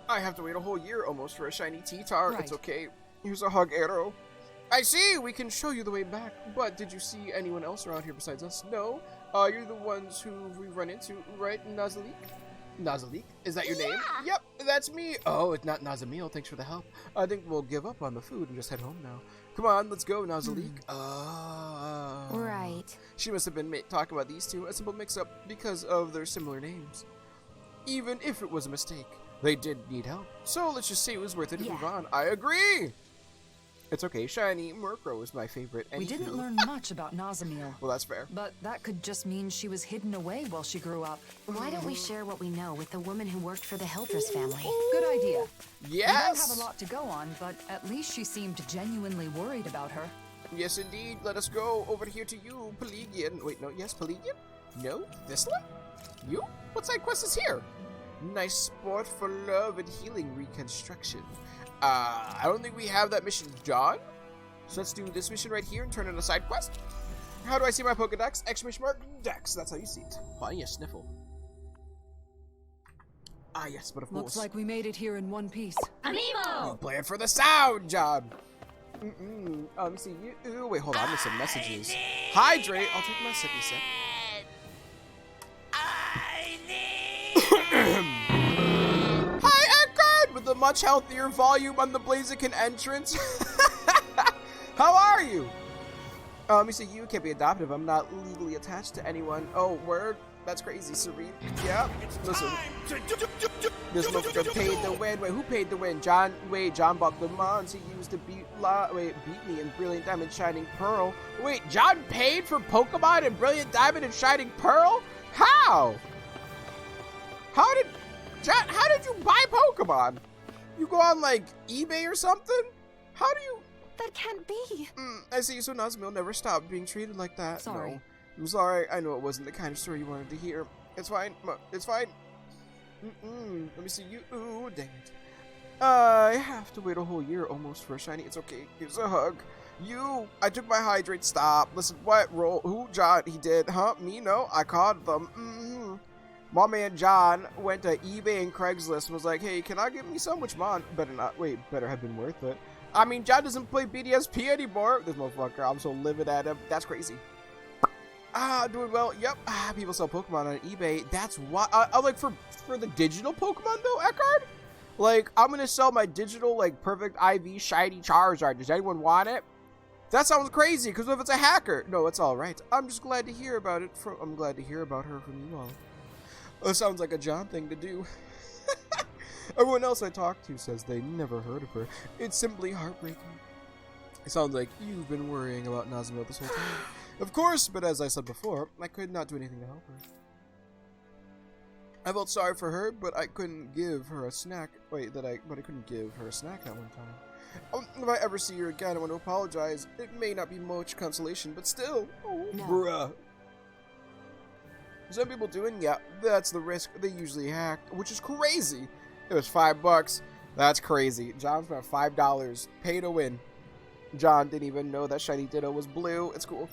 I have to wait a whole year almost for a shiny T-Tar. Right. It's okay. Here's a hug arrow. I see! We can show you the way back. But did you see anyone else around here besides us? No? You're the ones who we run into, right, Nazalik? Nazalik? Is that your name? Yep, that's me. Oh, it's not Nazamil. Thanks for the help. I think we'll give up on the food and just head home now. Come on, let's go, Nazalik. Right. She must have been talking about these two. A simple mix-up because of their similar names. Even if it was a mistake, they did need help. So let's just say it was worth it to move on. I agree! It's okay, shiny Murkrow is my favorite. We Anywho. didn't learn much about Nazamil, Well, that's fair. but that could just mean she was hidden away while she grew up. Why don't we share what we know with the woman who worked for the Hilters family? Good idea. We don't Yes! have a lot to go on, but at least she seemed genuinely worried about her. Yes, indeed. Let us go over here to you, Pelagian. Wait, no, yes, Pelagian? No? Thisla? You? What side quest is here? Nice sport for love and healing reconstruction. I don't think we have that mission done. So let's do this mission right here and turn in a side quest. How do I see my Pokedex? Exclamation mark Dex. That's how you see it. Funny, a sniffle. Ah, yes, but of course. Looks like we made it here in one piece. You play it for the sound, John. Let me see. You. Wait, hold on. I'm missing messages. Hydrate. I'll take my sippy sip. Hi, Eckard! With a much healthier volume on the Blaziken entrance. How are you? Let me see. You can't be adopted. I'm not legally attached to anyone. Oh, word? That's crazy, Serene. Yeah. Listen. This motherfucker paid the win. Wait, who paid the win? John. Wait, John bought the mons he used to beat me in Brilliant Diamond Shining Pearl. Wait, John paid for Pokemon in Brilliant Diamond and Shining Pearl? How? How did you buy Pokemon? You go on like eBay or something? How do you? That can't be. I see. So Nazamil never stopped being treated like that. Sorry. No. I'm sorry. I know it wasn't the kind of story you wanted to hear. It's fine. It's fine. Let me see you. Ooh, dang it. I have to wait a whole year almost for a shiny. It's okay. Here's a hug. You. I took my hydrate. Stop. Listen. What? Roll. Who? John. He did. Huh? Me? No. I caught them. My man John went to eBay and Craigslist and was like, hey, can I get me some? Which Mon better not, wait, better have been worth it. I mean, John doesn't play BDSP anymore. This motherfucker, I'm so livid at him. That's crazy. Doing well. Yep. People sell Pokemon on eBay. That's why. Like for the digital Pokemon though, Eckhard. Like I'm gonna sell my digital like perfect IV shiny Charizard. Does anyone want it? That sounds crazy. Because if it's a hacker, no, it's all right. I'm just glad to hear about it. I'm glad to hear about her from you all. That sounds like a John thing to do. Everyone else I talk to says they never heard of her. It's simply heartbreaking. It sounds like you've been worrying about Nazumil this whole time. Of course, but as I said before, I could not do anything to help her. I felt sorry for her, but I couldn't give her a snack. Wait, but I couldn't give her a snack that one time. If I ever see her again, I want to apologize. It may not be much consolation, but still. Oh, No. bruh. Some people doing, yeah, that's the risk. They usually hack, which is crazy. It was $5. That's crazy. John spent $5. Pay to win. John didn't even know that Shiny Ditto was blue. It's cool.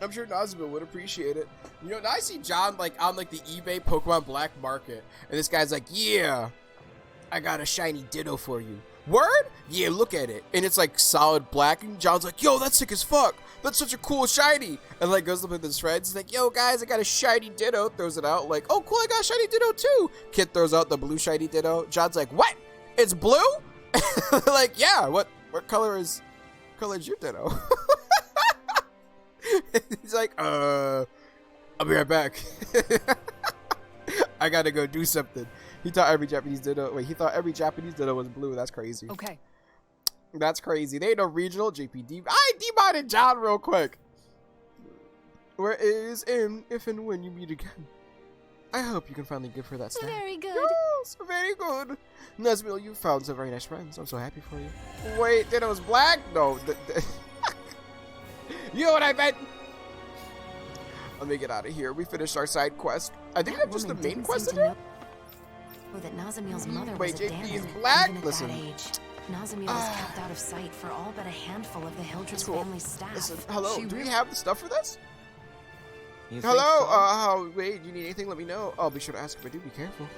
I'm sure Nazumil would appreciate it. You know, now I see John like on like the eBay Pokemon Black Market, and this guy's like, yeah, I got a Shiny Ditto for you. Word? Yeah, look at it. And it's like solid black, and John's like, yo, that's sick as fuck. That's such a cool shiny. And like goes up with his friends. He's like, yo, guys, I got a Shiny Ditto. Throws it out. Like, oh, cool, I got a Shiny Ditto too. Kid throws out the blue Shiny Ditto. John's like, what? It's blue? Like, yeah, what color is your Ditto? He's like, I'll be right back. I gotta go do something. He thought every Japanese Ditto was blue. That's crazy. Okay. That's crazy. They ain't no regional JPD. I demodded John real quick. Where is him if and when you meet again? I hope you can finally give her that snack. Very good. Yes, very good. Nazumil, you found some very nice friends. I'm so happy for you. Wait, Ditto's black? No. You know what I meant? Let me get out of here. We finished our side quest. I think that's just the main quest in it. That Nazumil's mother Wait, was a JP is Danon, black? even at Listen. that age. Nazumil was kept out of sight for all but a handful of the Hildreth Cool. family staff. Listen, hello. She Do we really- have the stuff for this? You think Hello. so? Wait. You need anything? Let me know. I'll be sure to ask if I do. Be careful.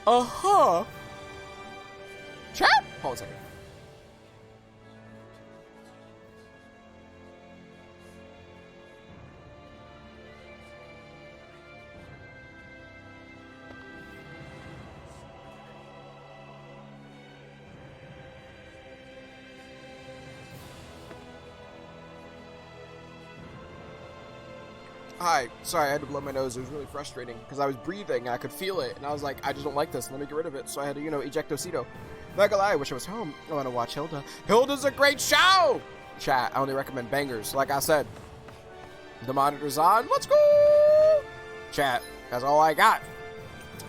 Uh-huh. Chat. Hold on a second. Hi. Sorry, I had to blow my nose. It was really frustrating because I was breathing and I could feel it. And I was like, I just don't like this. Let me get rid of it. So I had to, ejectocito. Not gonna lie, I wish I was home. I want to watch Hilda. Hilda's a great show! Chat, I only recommend bangers. Like I said, the monitor's on. Let's go! Chat, that's all I got.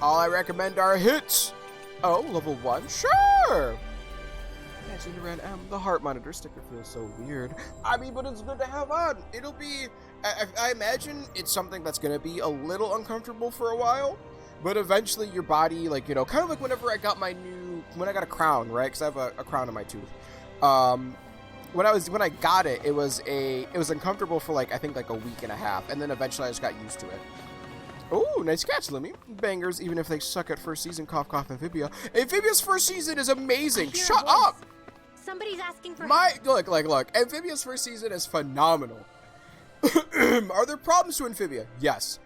All I recommend are hits. Oh, level 1? Sure! Imagine around the heart monitor sticker feels so weird. I mean, but it's good to have on. It'll be... I imagine it's something that's going to be a little uncomfortable for a while, but eventually your body, like, kind of like whenever I got when I got a crown, right? Because I have a crown on my tooth. When I got it, it was uncomfortable for like, I think like a week and a half, and then eventually I just got used to it. Oh, nice catch, Lemmy. Bangers, even if they suck at first season, cough, cough, Amphibia. Amphibia's first season is amazing. Shut up! Somebody's asking for Look. Amphibia's first season is phenomenal. Are there problems to Amphibia? Yes.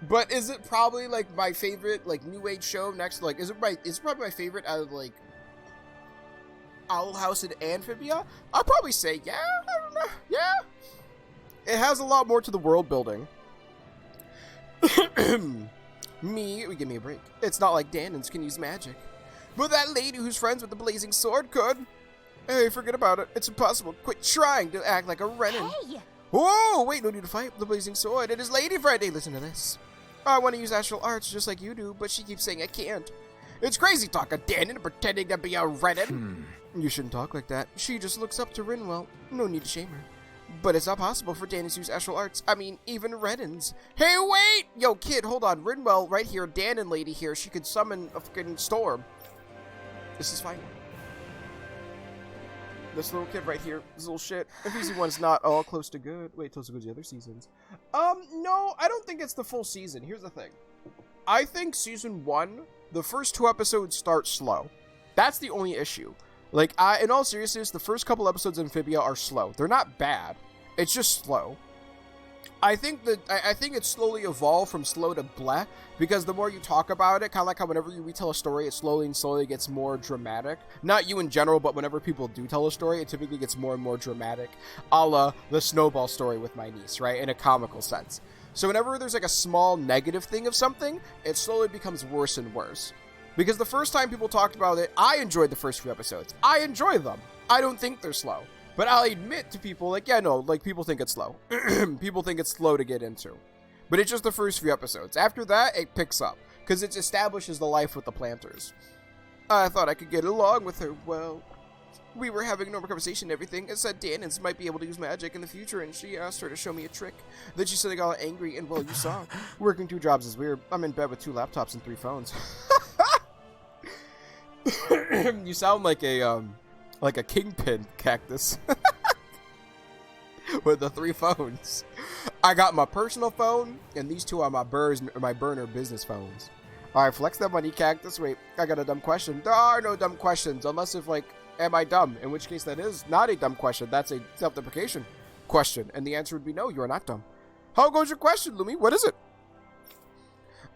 But is it probably like my favorite like new age show next to like is it probably my favorite out of like Owl House and Amphibia? I'll probably say yeah, I don't know. Yeah. It has a lot more to the world building. Give me a break. It's not like Danons can use magic. But that lady who's friends with the blazing sword could. Hey, forget about it. It's impossible. Quit trying to act like a Renin. Hey! Whoa, wait, no need to fight. The blazing sword. It is Lady Friday. Listen to this. I want to use astral arts just like you do, but she keeps saying I can't. It's crazy talk of Danon pretending to be a Renin. You shouldn't talk like that. She just looks up to Rinwell. No need to shame her. But it's not possible for Danon to use astral arts. I mean, even Renins. Hey, wait! Yo, kid, hold on. Rinwell right here, Danon lady here, she could summon a fucking storm. This is fine. This little kid right here, this little shit. FEC1's not all close to good. Wait till it goes to the other seasons. No, I don't think it's the full season. Here's the thing. I think season 1, the first 2 episodes start slow. That's the only issue. Like, in all seriousness, the first couple episodes of Amphibia are slow. They're not bad. It's just slow. I think it slowly evolved from slow to bleh, because the more you talk about it, kind of like how whenever you retell a story, it slowly gets more dramatic. Not you in general, but whenever people do tell a story, it typically gets more and more dramatic, a la the Snowball story with my niece, right? In a comical sense. So whenever there's like a small negative thing of something, it slowly becomes worse and worse. Because the first time people talked about it, I enjoyed the first few episodes. I enjoy them. I don't think they're slow. But I'll admit to people, like, yeah, no, like, people think it's slow. People think it's slow to get into. But it's just the first few episodes. After that, it picks up. Because it establishes the life with the planters. I thought I could get along with her. Well, we were having a normal conversation and everything. It said Danins might be able to use magic in the future, and she asked her to show me a trick. Then she suddenly got angry, and, well, you saw. Working 2 jobs is weird. I'm in bed with 2 laptops and 3 phones. You sound like a kingpin cactus. With the 3 phones. I got my personal phone, and these 2 are my burner business phones. Alright, flex that money, cactus. Wait, I got a dumb question. There are no dumb questions, unless if, like, am I dumb? In which case that is not a dumb question. That's a self-deprecation question. And the answer would be no, you are not dumb. How goes your question, Lumi? What is it?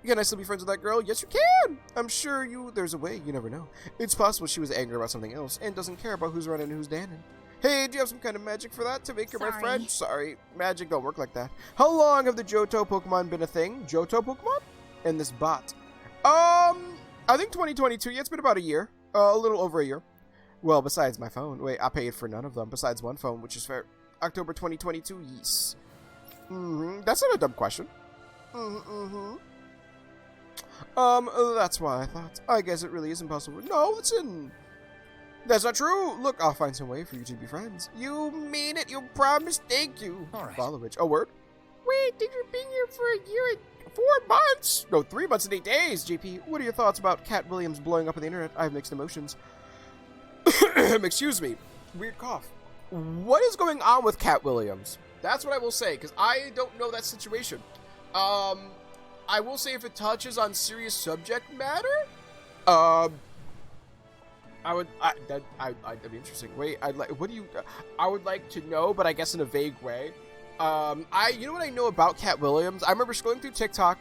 Can I still be friends with that girl? Yes, you can! I'm sure there's a way, you never know. It's possible she was angry about something else and doesn't care about who's running and who's danning. Hey, do you have some kind of magic for that to make her my friend? Sorry, magic don't work like that. How long have the Johto Pokemon been a thing? Johto Pokemon? And this bot. I think 2022. Yeah, it's been about a year. A little over a year. Well, besides my phone. Wait, I paid for none of them besides one phone, which is fair. October 2022, yes. That's not a dumb question. That's why I thought. I guess it really is impossible. No, listen. That's not true. Look, I'll find some way for you to be friends. You mean it? You promised? Thank you. All right. Follow which? Oh, word? Wait, did you been here for a year and 4 months? No, 3 months and 8 days, JP. What are your thoughts about Cat Williams blowing up on the internet? I have mixed emotions. Excuse me. Weird cough. What is going on with Cat Williams? That's what I will say, because I don't know that situation. I will say if it touches on serious subject matter, that'd be interesting. Wait, I would like to know, but I guess in a vague way. You know what I know about Cat Williams? I remember scrolling through TikTok,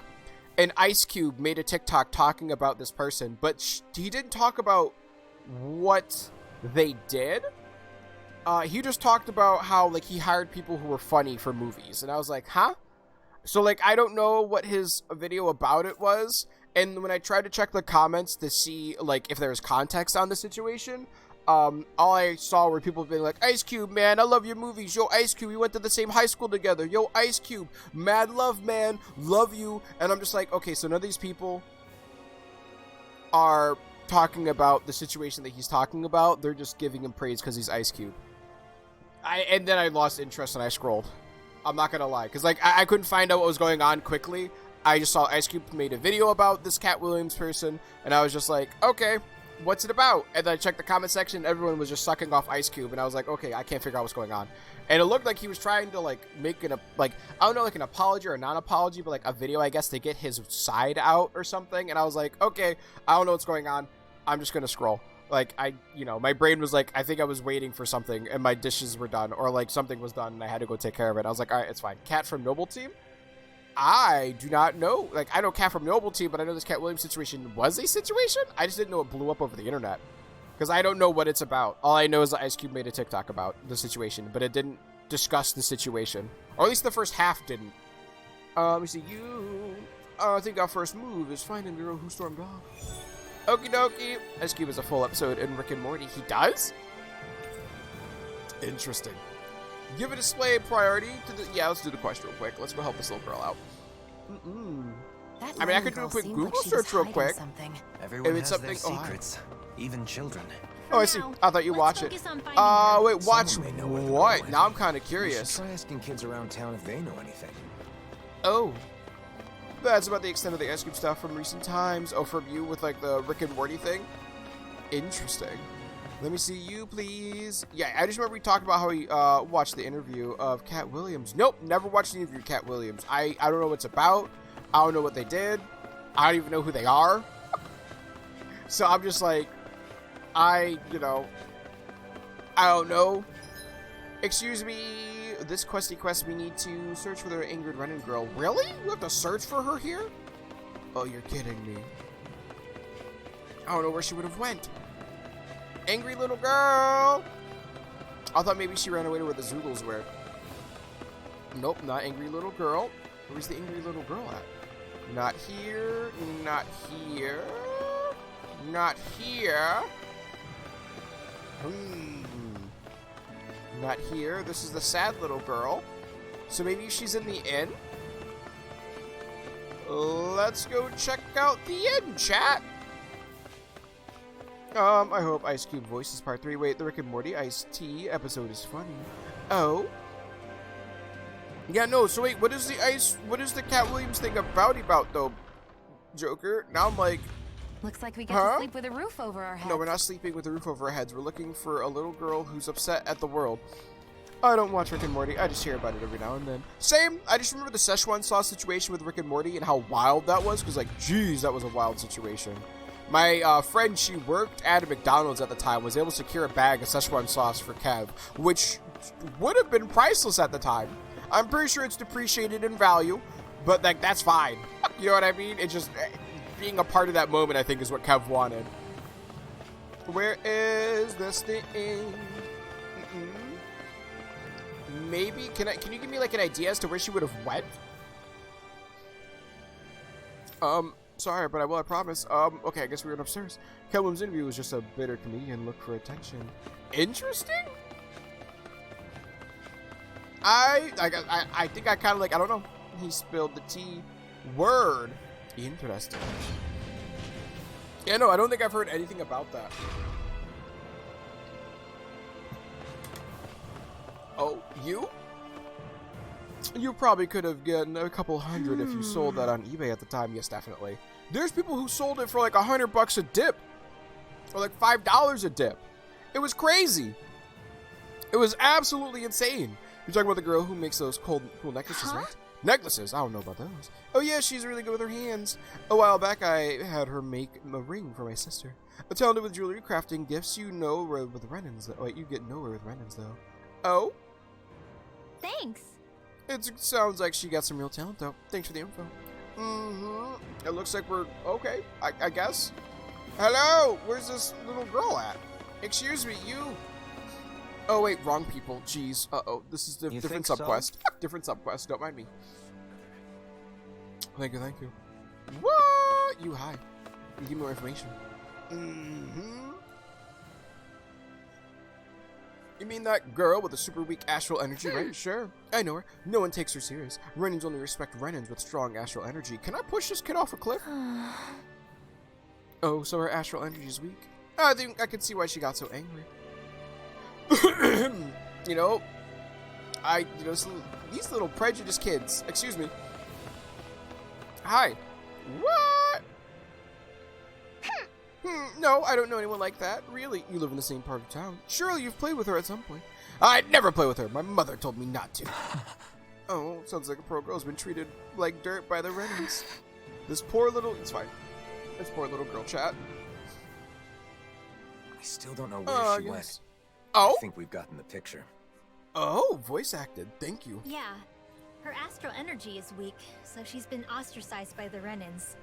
and Ice Cube made a TikTok talking about this person, but he didn't talk about what they did. He just talked about how, like, he hired people who were funny for movies, and I was like, huh? So, like, I don't know what his video about it was, and when I tried to check the comments to see, like, if there was context on the situation, all I saw were people being like, Ice Cube, man, I love your movies. Yo, Ice Cube, we went to the same high school together. Yo, Ice Cube, mad love, man, love you. And I'm just like, okay, so none of these people are talking about the situation that he's talking about. They're just giving him praise because he's Ice Cube. And then I lost interest and I scrolled. I'm not gonna lie, because, like, I couldn't find out what was going on quickly. I just saw Ice Cube made a video about this Cat Williams person, and I was just like, okay, what's it about? And then I checked the comment section, everyone was just sucking off Ice Cube, and I was like, okay, I can't figure out what's going on. And it looked like he was trying to, like, make I don't know, like an apology or a non-apology, but, like, a video, I guess, to get his side out or something, and I was like, okay, I don't know what's going on, I'm just gonna scroll. Like, my brain was like, I think I was waiting for something, and my dishes were done, or, like, something was done, and I had to go take care of it. I was like, alright, it's fine. Cat from Noble Team? I do not know. Like, I know Cat from Noble Team, but I know this Cat Williams situation was a situation? I just didn't know it blew up over the internet. Because I don't know what it's about. All I know is that Ice Cube made a TikTok about the situation, but it didn't discuss the situation. Or at least the first half didn't. Let me see. I think our first move is finding the girl who stormed off. Okie dokie. Ice Cube is a full episode in Rick and Morty. He does? Interesting. Give a display priority to the... Yeah, let's do the quest real quick. Let's go help this little girl out. I mean, I could do a quick Google search real quick. Everyone If it's has their something- secrets, even children. Oh, I see. I thought you watch it. Wait, watch Someone may know where they're what? going. Now I'm kind of You should curious. try asking kids around town if they know anything. Oh. That's about the extent of the Ice Cube stuff from recent times. Oh, from you with, like, the Rick and Morty thing? Interesting. Let me see you, please. Yeah, I just remember we talked about how we watched the interview of Cat Williams. Nope, never watched the interview of Cat Williams. I don't know what it's about. I don't know what they did. I don't even know who they are. So I'm just like, I don't know. Excuse me, this questy quest, we need to search for the angered running girl. Really? We have to search for her here? Oh, you're kidding me. I don't know where she would have went. Angry little girl! I thought maybe she ran away to where the Zoogles were. Nope, not angry little girl. Where's the angry little girl at? Not here, not here, not here. Not here. This is the sad little girl. So maybe she's in the inn? Let's go check out the inn, chat. I hope Ice Cube Voices Part 3. Wait, the Rick and Morty Ice-T episode is funny. Oh. Yeah, no, so wait, what is the Cat Williams thing about though, Joker? Now I'm like, Looks like we get to sleep with a roof over our heads. no, we're not sleeping with a roof over our heads. We're looking for a little girl who's upset at the world. I don't watch Rick and Morty. I just hear about it every now and then. Same. I just remember the Szechuan sauce situation with Rick and Morty and how wild that was. Because, like, geez, that was a wild situation. My friend, she worked at a McDonald's at the time, was able to secure a bag of Szechuan sauce for Kev, which would have been priceless at the time. I'm pretty sure it's depreciated in value, but, like, that's fine. You know what I mean? It just... being a part of that moment, I think, is what Kev wanted. Where is this thing? Maybe, can you give me like an idea as to where she would have went? Sorry, but I promise. Okay, I guess we went upstairs. Kev Williams' interview was just a bitter comedian look for attention. Interesting? I think I kind of like, I don't know. He spilled the tea. Word. Interesting. Yeah, no, I don't think I've heard anything about that. Oh, you? You probably could have gotten a couple hundred if you sold that on eBay at the time. Yes, definitely. There's people who sold it for like $100 a dip. Or like $5 a dip. It was crazy. It was absolutely insane. You're talking about the girl who makes those cool necklaces, right? Necklaces? I don't know about those. Oh yeah, she's really good with her hands. A while back, I had her make a ring for my sister. A talented with jewelry crafting gifts, you know with Renans. Oh, wait, you get nowhere with Renans, though. Oh? Thanks. It sounds like she got some real talent, though. Thanks for the info. It looks like we're... okay, I guess. Hello? Where's this little girl at? Excuse me, you... oh, wait, wrong people. Jeez. Uh-oh. This is the different subquest. So? Different subquest. Don't mind me. Thank you, thank you. What? You, hi. You give me more information. You mean that girl with the super weak astral energy, right? Sure. I know her. No one takes her serious. Renans only respect Renans with strong astral energy. Can I push this kid off a cliff? Oh, so her astral energy is weak? I think I can see why she got so angry. You know, these little prejudiced kids. Excuse me. Hi. What? No, I don't know anyone like that. Really? You live in the same part of town. Surely you've played with her at some point. I'd never play with her. My mother told me not to. Oh, sounds like a pro girl's been treated like dirt by the Renans. This poor little... it's fine. This poor little girl, chat. I still don't know where she went. Oh? I think we've gotten the picture. Oh, voice acted. Thank you. Yeah. Her astral energy is weak, so she's been ostracized by the Renans.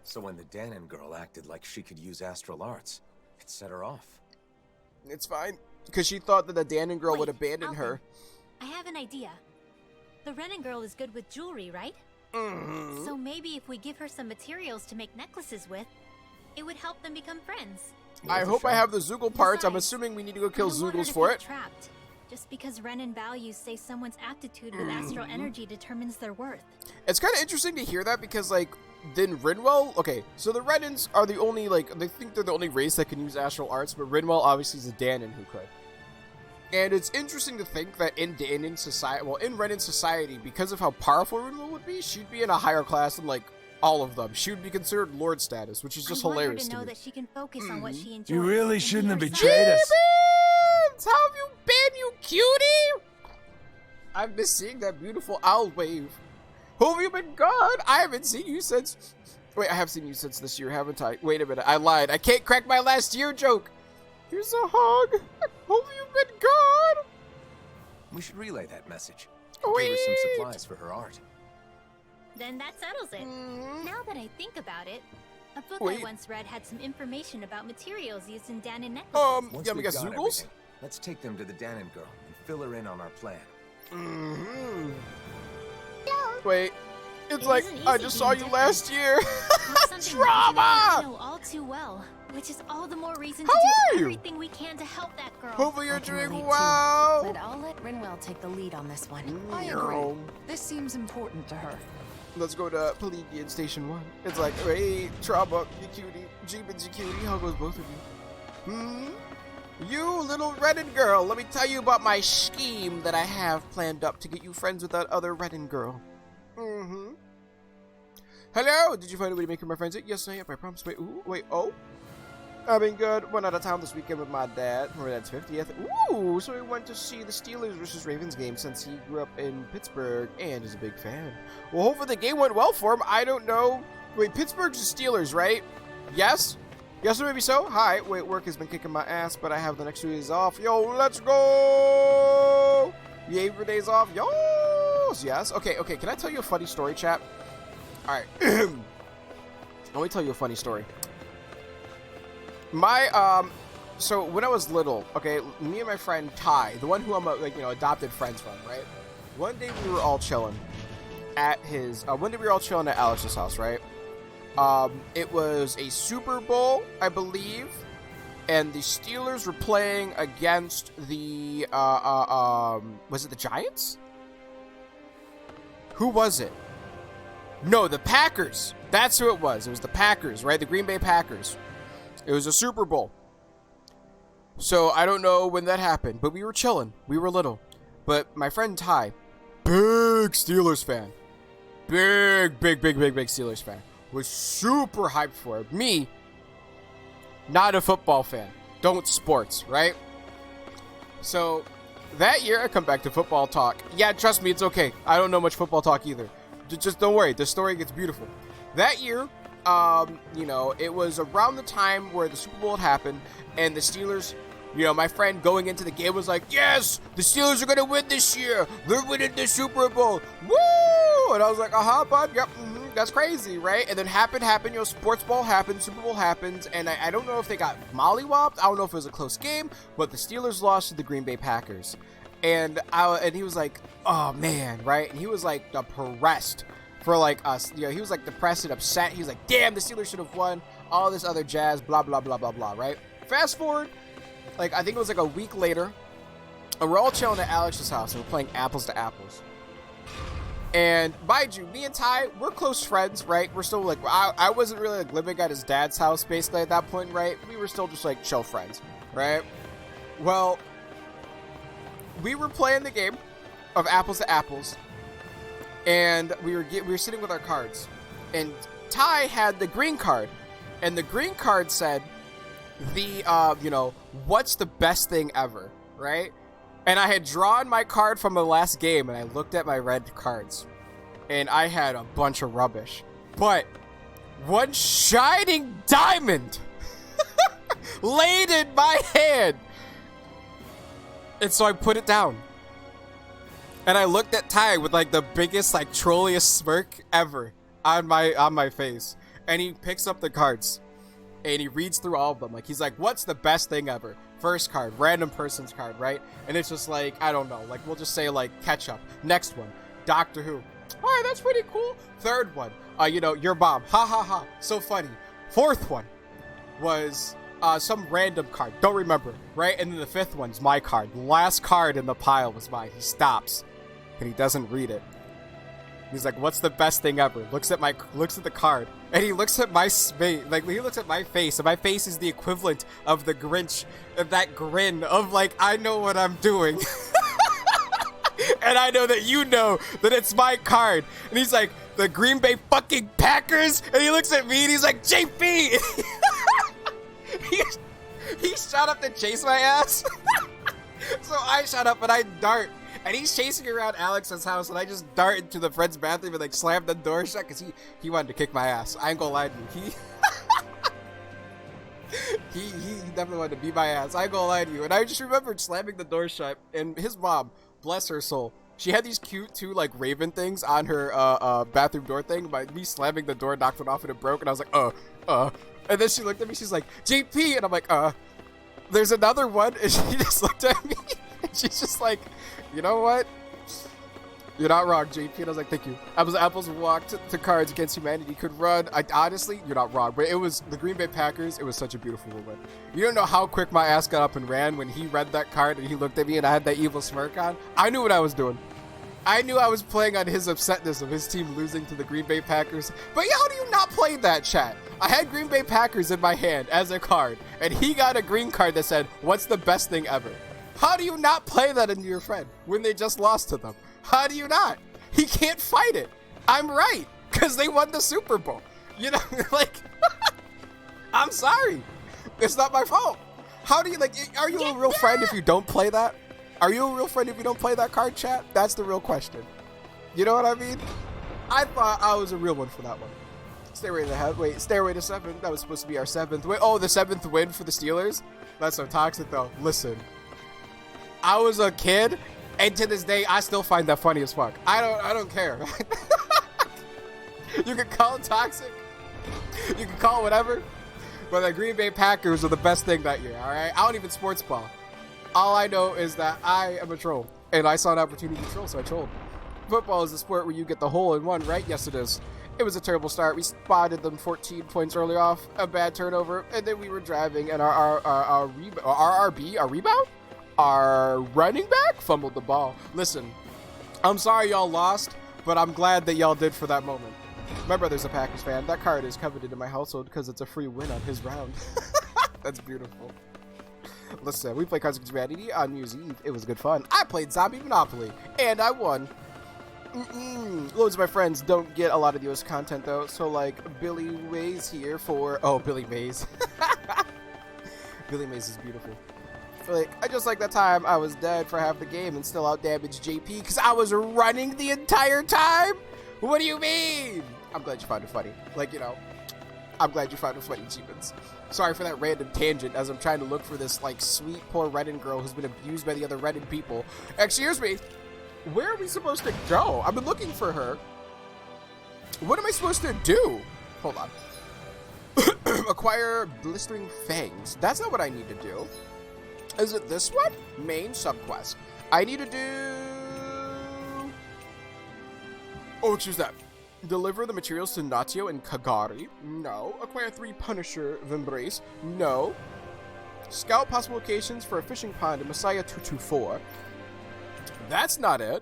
So when the Danon girl acted like she could use astral arts, it set her off. It's fine. Because she thought that the Danon girl would abandon Alvin, her. I have an idea. The Renan girl is good with jewelry, right? So maybe if we give her some materials to make necklaces with, it would help them become friends. I hope I have the Zoogle parts. I'm assuming we need to go kill Zoogles for it. Trapped. Just because Renan values say someone's aptitude with astral energy determines their worth. It's kind of interesting to hear that because, like, then Rinwell... okay, so the Renans are the only, like, they think they're the only race that can use astral arts, but Rinwell obviously is a Danon who could. And it's interesting to think that in Danon society, well, in Renan society, because of how powerful Rinwell would be, she'd be in a higher class than, like, all of them. She would be considered Lord status, which is just hilarious to know me. that she can focus on what she enjoys. You really shouldn't have herself. betrayed us. How have you been, you cutie? I've been seeing that beautiful owl wave. Who have you been gone? I haven't seen you since... Wait, I have seen you since this year, haven't I? Wait a minute, I lied. I can't crack my last year joke. Here's a hug. Who have you been gone? We should relay that message. Wait. Give her some supplies for her art. Then that settles it. Now that I think about it, a book Wait. I once read had some information about materials used in Danon necklaces. Once yeah, we we've got got Zoogles? everything, let's take them to the Danon girl and fill her in on our plan. Wait, it's It like, isn't I easy just being saw you different. last year. It's something Trauma! that you know all too well, which is all the more reason to How are do you? everything we can to help that girl. Hopefully you're I can doing relate too, well. But I'll let Rinwell take the lead on this one. I agree. This seems important to her. Let's go to Palladian Station 1. It's like, hey, Trauma, you cutie, Jeebins, you cutie. How goes both of you? You little Redden girl, let me tell you about my scheme that I have planned up to get you friends with that other Redden girl. Hello, did you find a way to make her my friends? Yes, I have, I promise. Wait, ooh, wait, oh? I've been good. Went out of town this weekend with my dad for my dad's 50th. Ooh, so we went to see the Steelers versus Ravens game since he grew up in Pittsburgh and is a big fan. Well, hopefully the game went well for him. I don't know. Wait, Pittsburgh's the Steelers, right? Yes? Yes, or maybe so? Hi. Wait, work has been kicking my ass, but I have the next 2 days off. Yo, let's go! Yay for days off. Yo! Yes. Okay, can I tell you a funny story, chat? Alright. Let me tell you a funny story. So when I was little, okay, me and my friend Ty, the one who I'm adopted friends from, right? One day we were all chilling at Alex's house, right? It was a Super Bowl, I believe, and the Steelers were playing against the was it the Giants? Who was it? No, the Packers. That's who it was. It was the Packers, right? The Green Bay Packers. It was a Super Bowl. So I don't know when that happened, but we were chilling. We were little. But my friend Ty, big Steelers fan. Big Steelers fan. Was super hyped for it. Me, not a football fan. Don't sports, right? So that year, I come back to football talk. Yeah, trust me, it's okay. I don't know much football talk either. Just don't worry. The story gets beautiful. That year, it was around the time where the Super Bowl had happened, and the Steelers, my friend going into the game was like, yes, the Steelers are going to win this year. They're winning the Super Bowl. Woo! And I was like, bud, yep, that's crazy, right? And then happened, sports ball happened, Super Bowl happens, and I don't know if they got mollywopped. I don't know if it was a close game, but the Steelers lost to the Green Bay Packers. And he was like, oh, man, right? And he was like depressed for like us. He was like depressed and upset. He was like, damn, the Steelers should have won. All this other jazz, blah, blah, blah, blah, blah, right? Fast forward, like I think it was like a week later, and we're all chilling at Alex's house, and we're playing apples to apples. And mind you, me and Ty, we're close friends, right? We're still like, I wasn't really like living at his dad's house basically at that point, right? We were still just like chill friends, right? Well, we were playing the game of apples to apples, and we were sitting with our cards, and Ty had the green card, and the green card said what's the best thing ever, right? And I had drawn my card from the last game, and I looked at my red cards, and I had a bunch of rubbish, but one shining diamond laid in my hand. And so I put it down. And I looked at Ty with like the biggest, like trolliest smirk ever on my face. And he picks up the cards. And he reads through all of them. Like he's like, what's the best thing ever? First card, random person's card, right? And it's just like, I don't know. Like we'll just say like ketchup. Next one, Doctor Who. Alright, that's pretty cool. Third one, your mom. Ha ha ha. So funny. Fourth one was some random card. Don't remember, right? And then the fifth one's my card. The last card in the pile was mine. He stops, and he doesn't read it. He's like, "What's the best thing ever?" Looks at the card, and he looks at my face. Like he looks at my face, and my face is the equivalent of the Grinch, of that grin of like, I know what I'm doing, and I know that you know that it's my card. And he's like, "The Green Bay fucking Packers," and he looks at me, and he's like, "JP." He shot up to chase my ass. So I shot up and I dart. And he's chasing around Alex's house, and I just dart into the friend's bathroom and like slam the door shut because he wanted to kick my ass. I ain't gonna lie to you. He definitely wanted to beat my ass. I ain't gonna lie to you. And I just remembered slamming the door shut, and his mom, bless her soul, she had these cute two like raven things on her bathroom door thing. By me slamming the door, knocked it off and it broke, and I was like, And then she looked at me, she's like, JP, and I'm like, there's another one, and she just looked at me, and she's just like, you know what? You're not wrong, JP. And I was like, thank you. Apples walked to Cards Against Humanity could run. Honestly, you're not wrong. But it was the Green Bay Packers. It was such a beautiful moment. You don't know how quick my ass got up and ran when he read that card and he looked at me and I had that evil smirk on. I knew what I was doing. I knew I was playing on his upsetness of his team losing to the Green Bay Packers. But how do you not play that, chat? I had Green Bay Packers in my hand as a card, and he got a green card that said, what's the best thing ever? How do you not play that into your friend when they just lost to them? How do you not? He can't fight it. I'm right, because they won the Super Bowl. You know, like, I'm sorry. It's not my fault. How do you, like, are you a real friend if you don't play that? Are you a real friend if you don't play that card, chat? That's the real question. You know what I mean? I thought I was a real one for that one. Stairway to Heaven. Wait, Stairway to 7. That was supposed to be our 7th win. Oh, the 7th win for the Steelers? That's so toxic, though. Listen. I was a kid, and to this day, I still find that funny as fuck. I don't care. You can call it toxic. You can call it whatever. But the Green Bay Packers are the best thing that year, alright? I don't even sports ball. All I know is that I am a troll, and I saw an opportunity to troll, so I trolled. Football is a sport where you get the hole in one, right? Yes, it is. It was a terrible start. We spotted them 14 points early off, a bad turnover, and then we were driving, and our rebound? Our running back fumbled the ball. Listen, I'm sorry y'all lost, but I'm glad that y'all did for that moment. My brother's a Packers fan. That card is coveted in my household because it's a free win on his round. That's beautiful. Listen, we played Cards Against Humanity on New Year's Eve. It was good fun. I played Zombie Monopoly, and I won. Loads of my friends don't get a lot of the US content, though. So, like, Billy Mays here for... Oh, Billy Mays. Billy Mays is beautiful. Like, I just like that time I was dead for half the game and still out-damaged JP because I was running the entire time? What do you mean? I'm glad you found it funny. Like, you know, I'm glad you found it funny, Jeepins. Sorry for that random tangent as I'm trying to look for this, like, sweet, poor Reddit girl who's been abused by the other Reddit people. Excuse me, where are we supposed to go? I've been looking for her. What am I supposed to do? Hold on. Acquire Blistering Fangs. That's not what I need to do. Is it this one? Main subquest. I need to do... Oh, choose that. Deliver the materials to Natio and Kagari. No. Acquire 3 Punisher Vimbrace. No. Scout possible locations for a fishing pond in Messiah 224. That's not it.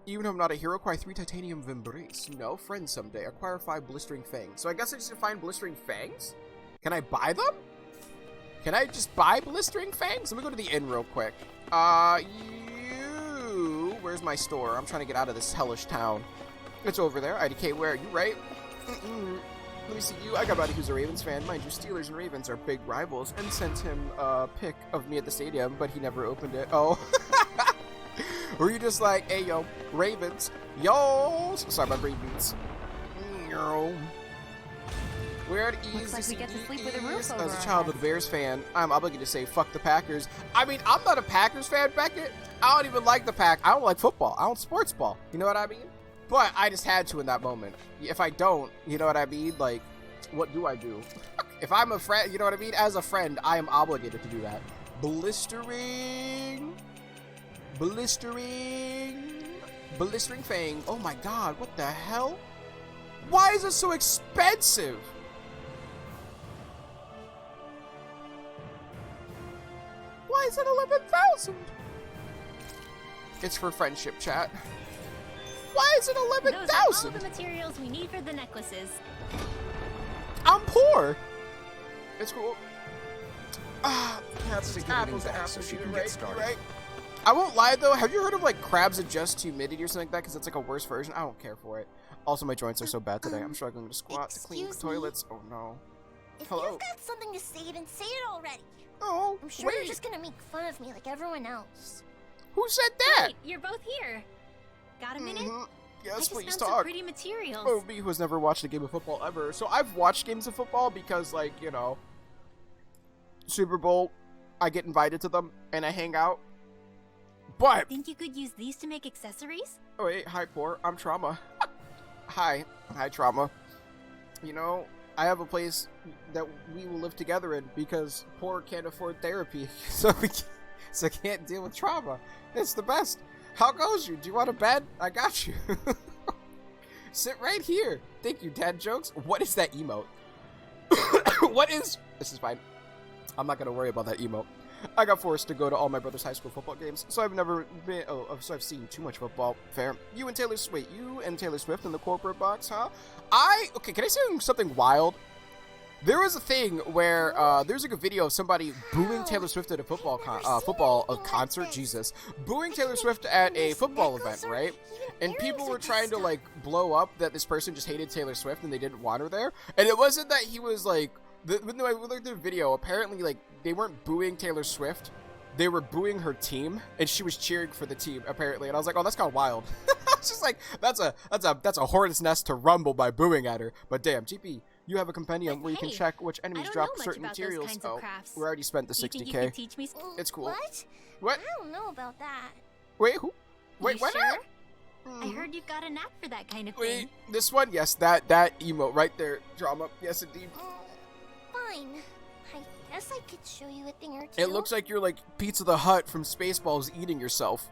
Even though I'm not a hero, acquire 3 Titanium Vimbrace. No. Friends someday. Acquire 5 Blistering Fangs. So I guess I just find Blistering Fangs? Can I buy them? Can I just buy Blistering Fangs? Let me go to the inn real quick. Where's my store? I'm trying to get out of this hellish town. It's over there. IDK, where are you, right? Let me see you. I got about who's a Ravens fan. Mind you, Steelers and Ravens are big rivals, and sent him a pic of me at the stadium, but he never opened it. Oh. Were you just like, hey, yo, Ravens. Yo. Sorry, my brain beats. Yo. We're at ease. Looks like we get to sleep with a roof over As a our child of heads. a Bears fan, I'm obligated to say fuck the Packers. I mean, I'm not a Packers fan, Beckett. I don't even like the Pack. I don't like football. I don't sports ball. You know what I mean? But I just had to in that moment. If I don't, you know what I mean? Like, what do I do? If I'm a friend, you know what I mean? As a friend, I am obligated to do that. Blistering Fang. Oh my god, what the hell? Why is it so expensive? Why is it 11,000? It's for friendship, chat. Why is it Those are all 11,000? the materials we need for the necklaces. I'm poor. It's cool. Have to get it in back so she can get started. Right. I won't lie though. Have you heard of like Crabs Adjust Humidity or something like that? Because it's like a worse version. I don't care for it. Also, my joints are so bad today. I'm struggling to squat to clean the excuse me? toilets. Oh no. If Hello. you've got something to say, then say it already. Oh, I'm sure wait. you're just gonna make fun of me like everyone else. Who said that? Wait, you're both here. Got a minute? Mhm. I Yes, just please found some talk. pretty materials. Oh, me who has never watched a game of football ever. So I've watched games of football because, like, you know, Super Bowl, I get invited to them and I hang out. But, Think you could use these to make accessories? oh wait, hi, Poor. I'm Trauma. Hi, Trauma. You know, I have a place that we will live together in because Poor can't afford therapy, so I can't deal with trauma. It's the best. How goes you? Do you want a bed? I got you. Sit right here. Thank you, dad jokes. What is that emote? What is... This is fine. I'm not going to worry about that emote. I got forced to go to all my brother's high school football games, so I've never been... Oh, so I've seen too much football. Fair. You and Taylor Swift. You and Taylor Swift in the corporate box, huh? Okay, can I say something wild? There was a thing where there's like a video of somebody booing Taylor Swift at a football concert. Jesus, booing Taylor Swift at a football event, right? And people were trying to like blow up that this person just hated Taylor Swift and they didn't want her there. And it wasn't that he was like, when I looked at the video, apparently like they weren't booing Taylor Swift, they were booing her team, and she was cheering for the team apparently. And I was like, oh, that's kind of wild. It's just like that's a hornet's nest to rumble by booing at her. But damn, GP. You have a compendium where you can check which enemies drop certain materials. Oh, we already spent the 60K. You could teach me? It's cool. What? What? I don't know about that. Wait, who? Wait, You what? sure? I heard you've got a knack for that kind of thing. Wait, this one? Yes, that emote right there. Drama. Yes, indeed. Fine. I guess I could show you a thing or two. It looks like you're like Pizza the Hut from Spaceballs eating yourself.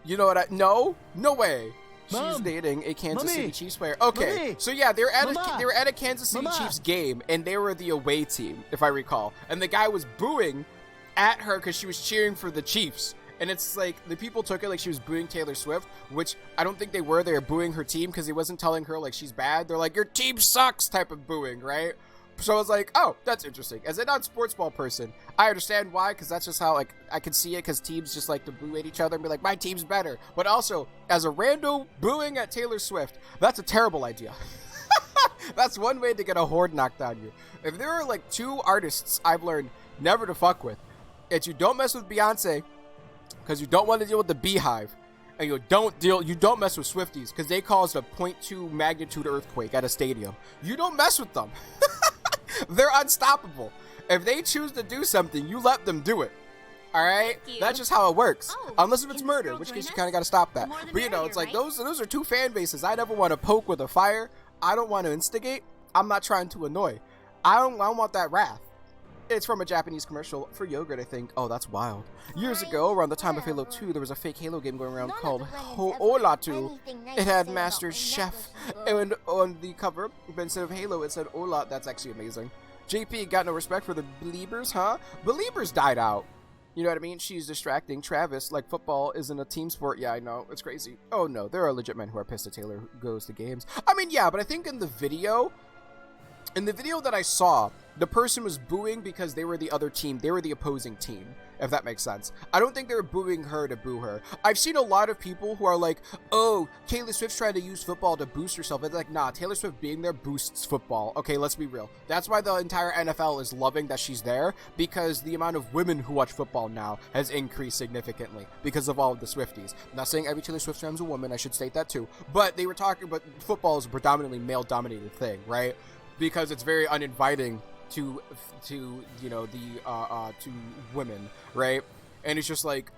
You know what No way. She's Mom! dating a Kansas Mommy! City Chiefs player. Okay, Mommy! so yeah, they were Mama! at a Kansas City Mama! Chiefs game, and they were the away team, if I recall. And the guy was booing at her because she was cheering for the Chiefs. And it's like the people took it like she was booing Taylor Swift, which I don't think they were. They were booing her team because he wasn't telling her like she's bad. They're like, your team sucks type of booing, right? So I was like, oh, that's interesting. As a non-sports ball person, I understand why, because that's just how, like, I can see it, because teams just like to boo at each other and be like, my team's better. But also, as a rando booing at Taylor Swift, that's a terrible idea. That's one way to get a horde knocked on you. If there are, like, two artists I've learned never to fuck with, it's you don't mess with Beyonce, because you don't want to deal with the Beehive, and you don't mess with Swifties, because they caused a 0.2 magnitude earthquake at a stadium. You don't mess with them. They're unstoppable. If they choose to do something, you let them do it. Alright? Thank you. That's just how it works. Oh, Unless if can it's this murder, girl which join case you us? kind of got to stop that. The more the But you know, it's like merrier, those are two fan bases I never want to poke with a fire. I don't want to instigate. I'm not trying to annoy. I don't want that wrath. It's from a Japanese commercial for yogurt, I think. Oh, that's wild. Years ago, around the time of Halo 2, there was a fake Halo game going around called Olatu. It had Master Chef. And on the cover, but instead of Halo, it said Ola. That's actually amazing. JP got no respect for the Beliebers, huh? Beliebers died out. You know what I mean? She's distracting Travis like football isn't a team sport. Yeah, I know. It's crazy. Oh, no. There are legit men who are pissed at Taylor who goes to games. I mean, yeah, but I think in the video that I saw, the person was booing because they were the other team. They were the opposing team, if that makes sense. I don't think they were booing her to boo her. I've seen a lot of people who are like, oh, Taylor Swift's trying to use football to boost herself. It's like, nah, Taylor Swift being there boosts football. Okay, let's be real. That's why the entire NFL is loving that she's there, because the amount of women who watch football now has increased significantly because of all of the Swifties. I'm not saying every Taylor Swift fan is a woman. I should state that too. But they were talking about football is a predominantly male-dominated thing, right? Because it's very uninviting to you know to women, right? And it's just like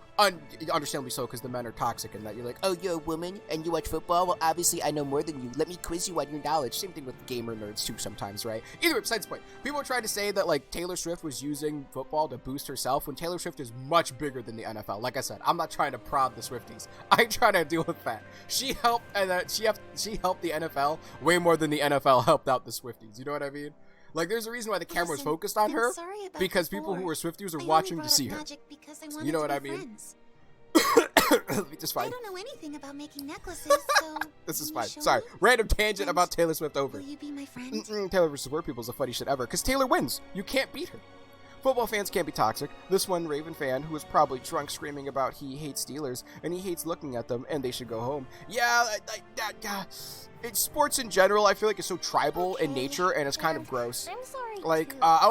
understandably so, because the men are toxic and that you're like, oh, you're a woman and you watch football. Well, obviously I know more than you. Let me quiz you on your knowledge. Same thing with gamer nerds too sometimes, right? Either way, besides the point, people try to say that like Taylor Swift was using football to boost herself when Taylor Swift is much bigger than the NFL. Like I said, I'm not trying to prod the Swifties. I'm trying to deal with that. She helped, and she helped the NFL way more than the NFL helped out the Swifties. You know what I mean? Like, there's a reason why the camera was focused on her, because people who are Swifties are watching to see her. You know what I mean? Just fine. I don't know anything about making necklaces, so This is can you fine. show Sorry. me? Random tangent And about Taylor Swift over. Will you be my friend? Taylor versus Word People is the funny shit ever, because Taylor wins. You can't beat her. Football fans can't be toxic. This one Raven fan who was probably drunk screaming about he hates Steelers and he hates looking at them and they should go home. Yeah, it's sports in general. I feel like it's so tribal in nature and it's kind of gross. I'm sorry. Like, to- I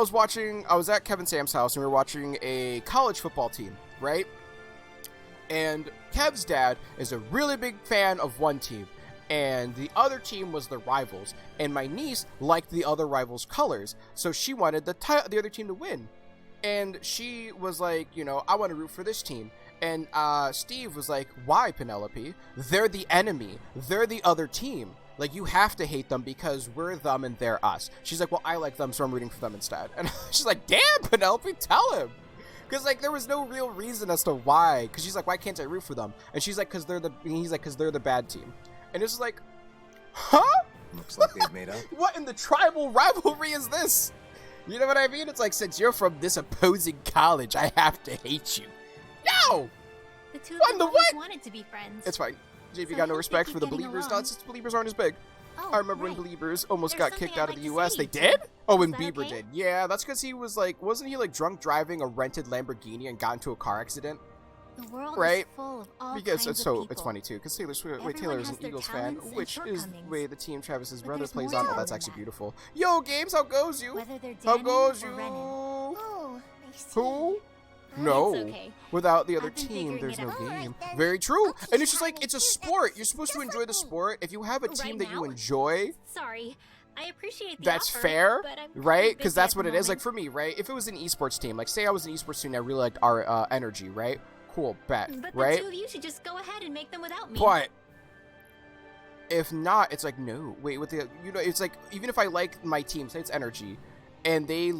was at Kevin Sam's house and we were watching a college football team, right? And Kev's dad is a really big fan of one team, and the other team was the rivals. And my niece liked the other rivals' colors, so she wanted the other team to win. And she was like, you know, I want to root for this team. And Steve was like, why, Penelope? They're the enemy. They're the other team. Like, you have to hate them because we're them and they're us. She's like, well, I like them, so I'm rooting for them instead. And she's like, damn, Penelope, tell him. Because, like, there was no real reason as to why. Because she's like, why can't I root for them? And she's like, he's like, because they're the bad team. And it's like, huh? Looks like they've made up. What in the tribal rivalry is this? You know what I mean? It's like, since you're from this opposing college, I have to hate you. No! The two of What in them the always what? wanted to be friends. It's fine. JV So I got no hope respect they for keep the getting Beliebers. along. Not since Beliebers aren't as big. Oh, I remember right. when Beliebers almost There's got kicked something out I'd of the like US. to say, They Tim. did? Oh, Is when that Bieber okay? did. Yeah, that's because he was like, wasn't he like drunk driving a rented Lamborghini and got into a car accident? The world Right? is full of all Because kinds it's of so people. it's funny too. Because Taylor Swift, Everyone Taylor is has an their Eagles fan, talents and which is the shortcomings. way the team Travis's But brother there's plays more on. to Oh, it that's than actually that. beautiful. Yo, Games, how goes you? Whether they're How Danon goes or you? Renan. Oh, I see. Who? No. It's okay. Without the other I've been team, figuring there's it no out. game. Alright, then. Very true. I'll teach And it's you just how like, to it's a do sport. that You're supposed to just enjoy like the me. sport. If you have a team Right that you now? enjoy, Sorry. I appreciate the that's offer, fair, but I'm right? busy Because at that's the what it is. Like moment. for me, right? If it was an esports team, like say I was an esports team, I really liked our energy, right? Cool, bet, But the right? two of you should just go ahead and make them without me. But if not, it's like no. Wait, with the it's like even if I like my team, say it's energy, and they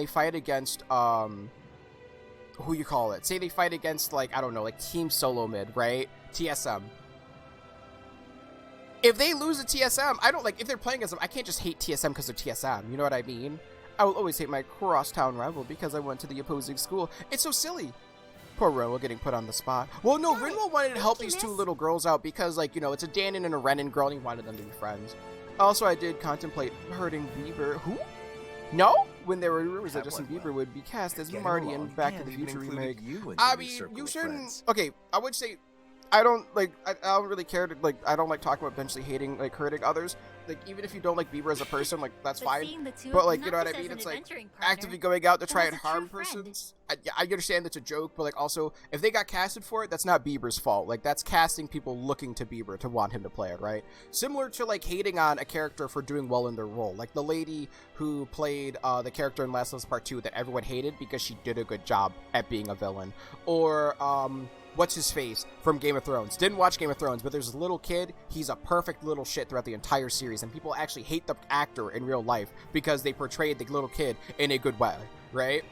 fight against who you call it? Say they fight against like I don't know, like Team Solo Mid, right? TSM. If they lose a TSM, I don't like if they're playing against them. I can't just hate TSM because they're TSM. You know what I mean? I will always hate my crosstown rival because I went to the opposing school. It's so silly. Poor Rinwell getting put on the spot. Well, no, Rinwell wanted to help these two little girls out because, like, you know, it's a Danon and a Renan girl, and he wanted them to be friends. Also, I did contemplate hurting Bieber. Who? No? When there were rumors that That Justin went Bieber would be cast as Getting Marty along. in Back Yeah, to the they even Future included remake. you in I your mean, circle you of shouldn't. friends. Okay, I would say I don't like. I don't really care to like. I don't like talking about eventually hating, like hurting others. Like even if you don't like Bieber as a person, like that's But fine. seeing the two But of like them you know not what I just mean? as It's an like adventuring partner, actively going out to but try as and a true harm friend. persons. I understand it's a joke, but like also if they got casted for it, that's not Bieber's fault. Like that's casting people looking to Bieber to want him to play it, right? Similar to like hating on a character for doing well in their role, like the lady who played the character in Last of Us Part 2 that everyone hated because she did a good job at being a villain, or what's his face from Game of Thrones. Didn't watch Game of Thrones, but there's a little kid. He's a perfect little shit throughout the entire series, and people actually hate the actor in real life because they portrayed the little kid in a good way, right?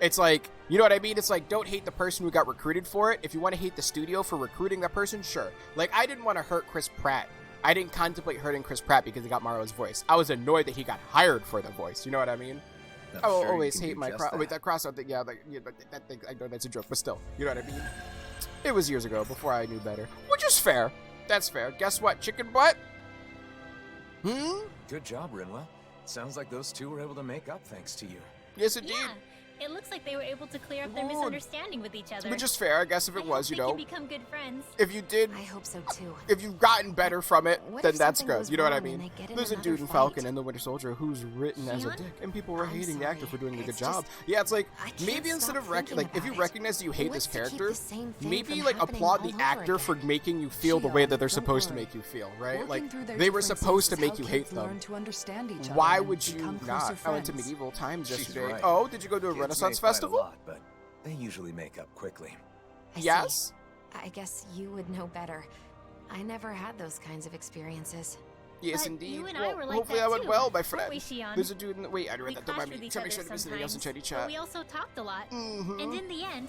It's like, you know what I mean? It's like, don't hate the person who got recruited for it. If you want to hate the studio for recruiting that person, sure. Like, I didn't want to hurt Chris Pratt. I didn't contemplate hurting Chris Pratt because he got Mario's voice. I was annoyed that he got hired for the voice. You know what I mean? I'm I will sure you always can hate do my just wait, that crossout thing. Yeah, like yeah, that thing. I know that's a joke, but still, you know what I mean. It was years ago, before I knew better, which is fair. That's fair. Guess what, chicken butt? Good job, Rinwell. Sounds like those two were able to make up thanks to you. Yes, indeed. Yeah, it looks like they were able to clear up their Good. misunderstanding with each other. Which is fair, I guess. If I it was, hope you they know, can become good friends. if you did, I hope so too. if you've gotten better from it, What then if that's something good. goes You know what I wrong and mean? they get in There's a another dude in fight? Falcon and the Winter Soldier who's written as a Shion? dick, and people were I'm hating the actor sorry. for doing a good It's job. just- Yeah, it's like I can't maybe instead stop of thinking like if you about it. recognize that you hate Who this wants to keep character, the same thing maybe from like happening applaud all the over actor for again? making you feel the way that they're Shion, supposed to don't make you feel, right? Working Like through their they were differences supposed to is make how you kids hate them. learn to understand each other Why and would you become not? closer I went to friends. medieval times She's yesterday. right. Oh, did you go to a Kids Renaissance may fight a festival? lot, but they usually make up quickly. I see. Yes. I guess you would know better. I never had those kinds of experiences. Yes, But indeed. you and I Well, were like hopefully that that went too, well, my weren't friend. we, Shion? There's a dude in the wait. I read We that. Don't mind clashed me. with each Try to other make sure there's anything else in sometimes, chatty but chat. we also talked a lot. Mhm. And in the end,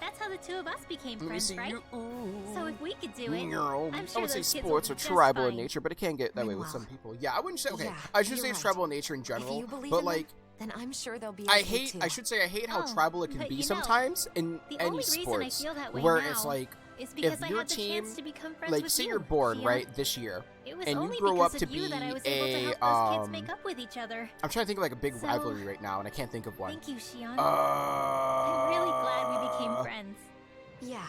that's how the two of us became Let me friends, see right? you. Ooh. So if we could do it, No. I'm I sure would say those kids sports will are be just tribal in fine. nature, but it can get that way with Meanwhile- some people. Yeah, I wouldn't say. Okay, Yeah, I shouldn't you're say it's right. tribal in nature in If general, you believe but in like them, then I'm sure they'll be I okay hate. too. I should say I hate how Oh, tribal it can but be you know, sometimes in the any only reason I sports, feel that way where now it's like It's because if I your had the team, chance to become friends like with say you, you're born Shion. right this year, It was and only you grow up because to of you be that I was able to help those kids make up with each other. I'm trying to think of like a big So, rivalry right now, and I can't think of one. Thank you, Shion. I'm I'm really glad we became friends. Yeah.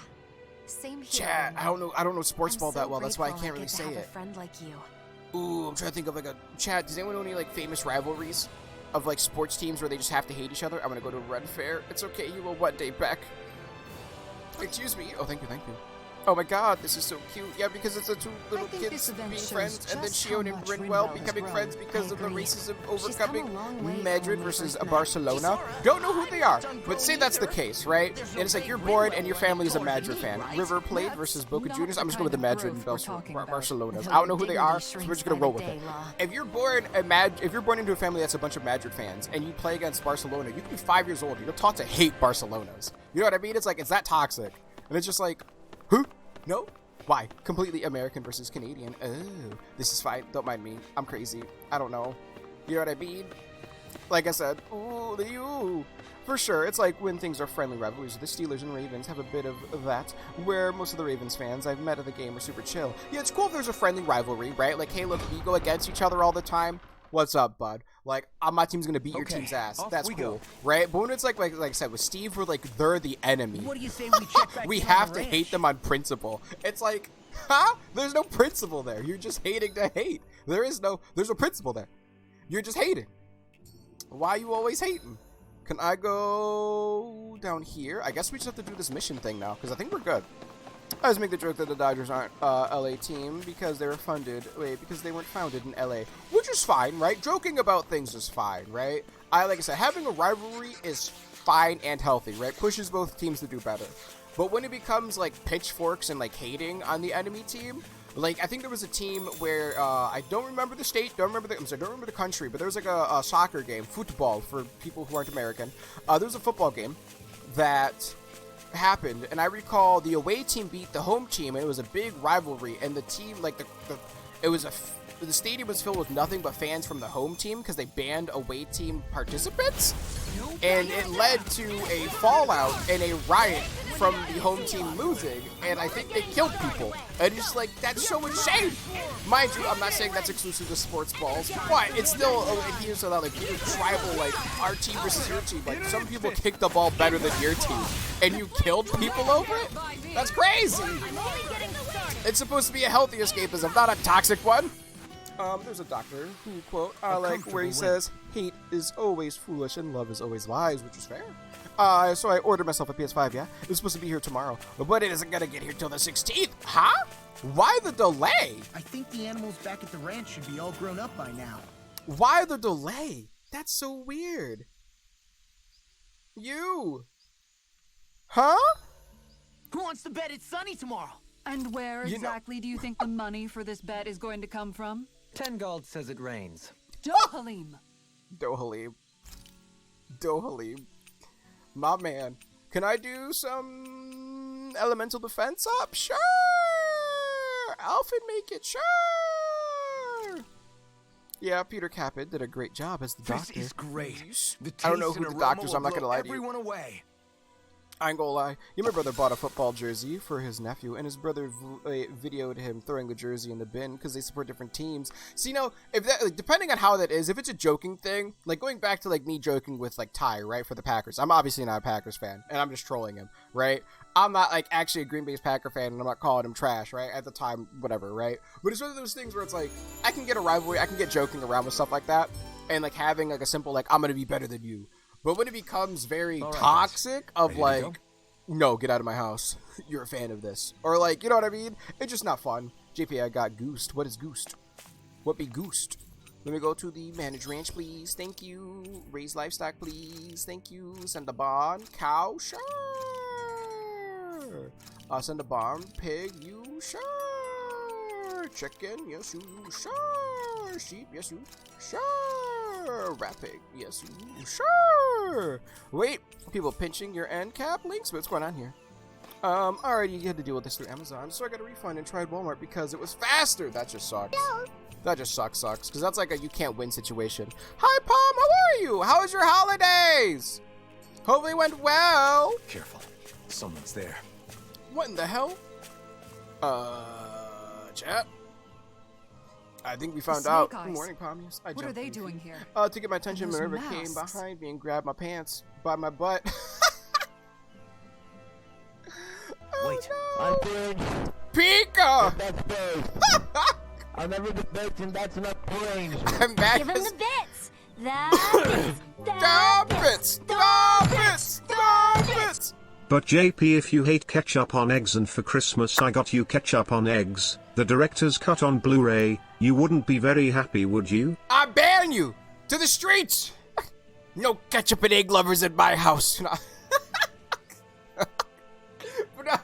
Same here. Chat. I don't know sports I'm ball so that well. That's why I grateful can't really get to say have it. a friend like you. Ooh, I'm trying to think of like a chat. Does anyone know any like famous rivalries of like sports teams where they just have to hate each other? I'm gonna go to Red Fair. It's okay, you will one day back. Excuse me. Oh, thank you, thank you. Oh my god, this is so cute. Yeah, because it's the two little think kids this event being shows friends, and then just Shion how and much Rinwell Rinwell has becoming grown. friends because I of the agree. racism She's come a overcoming long way from Madrid when we versus first met. Barcelona. Don't know who they are, but say that's the case, right? And it's like you're born and your family is a Madrid fan. River Plate versus Boca not Juniors. the I'm just going with the kind of Madrid and growth we're talking about. Barcelonas. I Until don't know your who they dignity are, so we're shrinks just gonna by roll the with it. day, Law. If you're born into a family that's a bunch of Madrid fans and you play against Barcelona, you can be 5 years old. You're taught to hate Barcelonas. You know what I mean? It's like it's that toxic, and it's just like, who? No. Why? Completely American versus Canadian. Oh, this is fine. Don't mind me. I'm crazy. I don't know. You know what I mean? Like I said, ooh, the you. For sure, it's like when things are friendly rivalries. The Steelers and Ravens have a bit of that, where most of the Ravens fans I've met at the game are super chill. Yeah, it's cool if there's a friendly rivalry, right? Like, hey, look, we go against each other all the time. What's up, bud? Like, my team's gonna beat your Okay, team's ass. off That's we cool, go. right? But when it's like I said, with Steve, we're like, they're the enemy. What do you say we check back We in on have the to ranch? hate them on principle. It's like, huh? There's no principle there. You're just hating to hate. There's no principle there. You're just hating. Why are you always hating? Can I go down here? I guess we just have to do this mission thing now, because I think we're good. I always make the joke that the Dodgers aren't LA team because they weren't founded in LA, which is fine, right? Joking about things is fine, right? Like I said, having a rivalry is fine and healthy, right? Pushes both teams to do better. But when it becomes like pitchforks and like hating on the enemy team, like I think there was a team where I don't remember the state, don't remember the country, but there was like a soccer game, football for people who aren't American. There was a football game that happened, and I recall the away team beat the home team, and it was a big rivalry. And the team, like the stadium was filled with nothing but fans from the home team because they banned away team participants, and it led to a fallout and a riot from the home team losing, and I think they killed people. And it's like, that's so insane. Mind you, I'm not saying that's exclusive to sports balls, but it's still adheres to that like weird tribal, like our team versus your team. Like some people kick the ball better than your team, and you killed people over it. That's crazy. It's supposed to be a healthy escapism, not a toxic one. There's a doctor who quote like where he says hate is always foolish and love is always lies, which is fair. So I ordered myself a PS5. Yeah, it was supposed to be here tomorrow, but it isn't gonna get here till the 16th. Huh? Why the delay? I think the animals back at the ranch should be all grown up by now. Why the delay? That's so weird. You? Huh? Who wants to bet it's sunny tomorrow? And where exactly do you think the money for this bet is going to come from? Tengald says it rains. Dohalim. Dohalim. My man. Can I do some elemental defense up? Sure! Alfred, make it, sure! Yeah, Peter Capit did a great job as the doctor. This is great. The I don't know taste who and the aroma doctors will are, I'm not blow gonna lie to you. everyone away. I ain't gonna lie. You, my brother bought a football jersey for his nephew, and his brother videoed him throwing the jersey in the bin because they support different teams. So, you know, if that, like, depending on how that is, if it's a joking thing, like going back to like me joking with like Ty, right, for the Packers. I'm obviously not a Packers fan, and I'm just trolling him, right? I'm not like actually a Green Bay's Packer fan, and I'm not calling him trash, right? At the time, whatever, right? But it's one of those things where it's like I can get a rivalry, I can get joking around with stuff like that, and like having like a simple like I'm gonna be better than you. But when it becomes very All right, toxic of Ready to like. go? No, get out of my house. You're a fan of this. Or like, you know what I mean? It's just not fun. JP, I got goosed. What is goosed? What be goosed? Let me go to the manage ranch, please. Thank you. Raise livestock, please. Thank you. Send a bond. Cow, sure. Send a bond. Pig, you, sure. Chicken, yes, you, sure. Sheep, yes, you, sure. Rat pig, yes, you, sure. Wait, people pinching your end cap links? What's going on here? Alright, you had to deal with this through Amazon, so I got a refund and tried Walmart because it was faster. That just sucks. That just sucks, because that's like a you can't win situation. Hi, Palm, how are you? How was your holidays? Hopefully it went well. Careful. Someone's there. What in the hell? Chat? I think we found Snake out. eyes. Good morning, Palm. Yes, I What are jumped they in. doing here? To get my attention, And those Minerva came masks. behind me and grabbed my pants by my butt. Wait. Oh, no. Pika! I'll never be baked, and that's enough range. I'm back Give him as... the bits. That is. Stop it! Stop it! Stop it! But JP, if you hate ketchup on eggs and for Christmas I got you ketchup on eggs, the director's cut on Blu-ray, you wouldn't be very happy, would you? I ban you to the streets. No ketchup and egg lovers in my house. But no.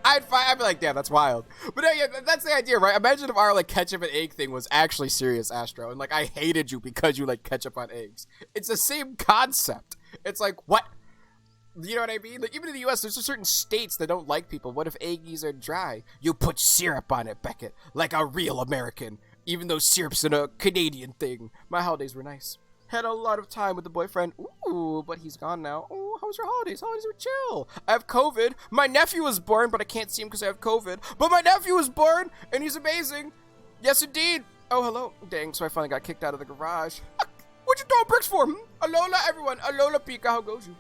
I'd be like, damn, that's wild. But no, yeah, that's the idea, right? Imagine if our like ketchup and egg thing was actually serious, Astro, and like I hated you because you like ketchup on eggs. It's the same concept. It's like, what? You know what I mean? Like, even in the US, there's certain states that don't like people. What if eggies are dry? You put syrup on it, Beckett, like a real American, even though syrup's a Canadian thing. My holidays were nice. Had a lot of time with the boyfriend. Ooh, but he's gone now. Ooh, how was your holidays? Holidays were chill. I have COVID. My nephew was born, but I can't see him because I have COVID. But my nephew was born, and he's amazing. Yes, indeed. Oh, hello. Dang, so I finally got kicked out of the garage. What you throwing bricks for? Alola, everyone. Alola, Pika. How goes you?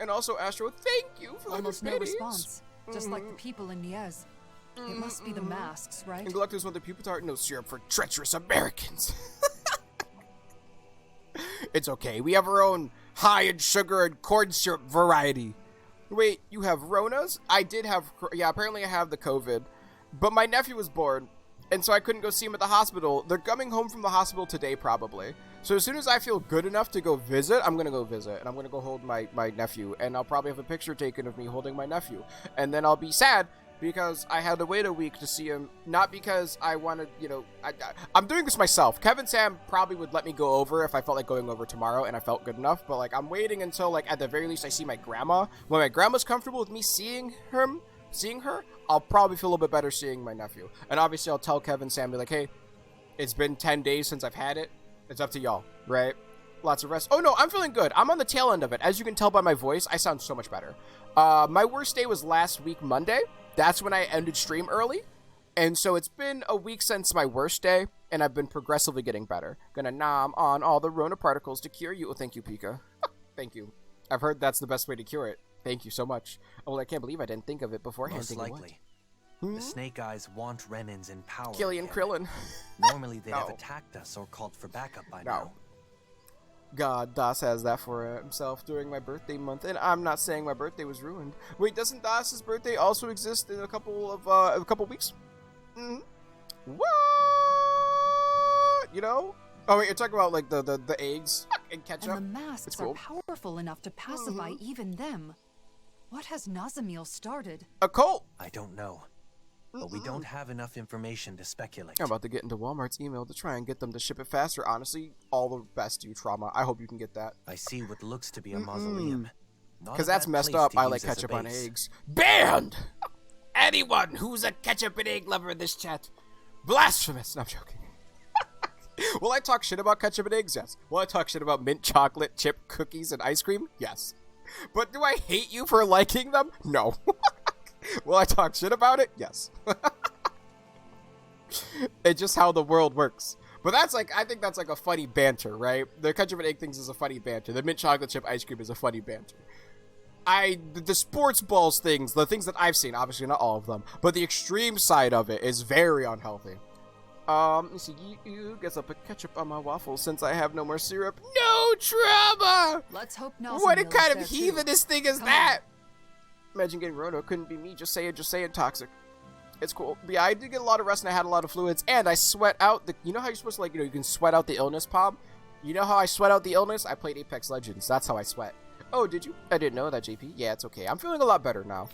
And also, Astro, thank you for Almost the no pennies. response. Just like the people in Niez. It must be the masks, right? And Galactus want the people tart, no syrup for treacherous Americans. It's okay. We have our own high in sugar and corn syrup variety. Wait, you have Ronas? I did have, yeah, apparently I have the COVID. But my nephew was born, and so I couldn't go see him at the hospital. They're coming home from the hospital today, probably. So as soon as I feel good enough to go visit, I'm going to go visit. And I'm going to go hold my nephew. And I'll probably have a picture taken of me holding my nephew. And then I'll be sad because I had to wait a week to see him. Not because I wanted, you know, I'm doing this myself. Kevin Sam probably would let me go over if I felt like going over tomorrow and I felt good enough. But, like, I'm waiting until, like, at the very least I see my grandma. When my grandma's comfortable with me seeing her, I'll probably feel a little bit better seeing my nephew. And obviously I'll tell Kevin Sam, be like, hey, it's been 10 days since I've had it. It's up to y'all, right? Lots of rest. Oh, no, I'm feeling good. I'm on the tail end of it. As you can tell by my voice, I sound so much better. My worst day was last week, Monday. That's when I ended stream early. And so it's been a week since my worst day, and I've been progressively getting better. Gonna nom on all the Rona particles to cure you. Oh, thank you, Pika. Thank you. I've heard that's the best way to cure it. Thank you so much. Oh, well, I can't believe I didn't think of it beforehand. Most likely. The Snake Eyes want Renans in power. Killian Krillin. Normally they'd No. have attacked us or called for backup by No. now. God, Das has that for himself during my birthday month, and I'm not saying my birthday was ruined. Wait, doesn't Das's birthday also exist in a couple weeks? What? You know? Oh wait, you're talking about like the eggs and ketchup. And the masks cool. are powerful enough to pacify even them. What has Nazamil started? A cult. I don't know. But we don't have enough information to speculate. I'm about to get into Walmart's email to try and get them to ship it faster. Honestly, all the best to you, Trauma. I hope you can get that. I see what looks to be a mausoleum. Because that's messed up. I like ketchup on eggs. Banned! Anyone who's a ketchup and egg lover in this chat. Blasphemous. No, I'm joking. Will I talk shit about ketchup and eggs? Yes. Will I talk shit about mint chocolate, chip, cookies, and ice cream? Yes. But do I hate you for liking them? No. Will I talk shit about it? Yes. It's just how the world works. But that's like, I think that's like a funny banter, right? The ketchup and egg things is a funny banter. The mint chocolate chip ice cream is a funny banter. The sports balls things, the things that I've seen, obviously not all of them, but the extreme side of it is very unhealthy. Let me see. You guess I'll put ketchup on my waffles since I have no more syrup. No Trauma! Let's hope Nazamil What is kind of there, too. heathenist thing is Come that? Imagine getting Rona. Couldn't be me. Just say it, toxic. It's cool. But yeah, I did get a lot of rest and I had a lot of fluids. And I sweat out the... You know how you're supposed to, like, you can sweat out the illness, Pom? You know how I sweat out the illness? I played Apex Legends. That's how I sweat. Oh, did you? I didn't know that, JP. Yeah, it's okay. I'm feeling a lot better now.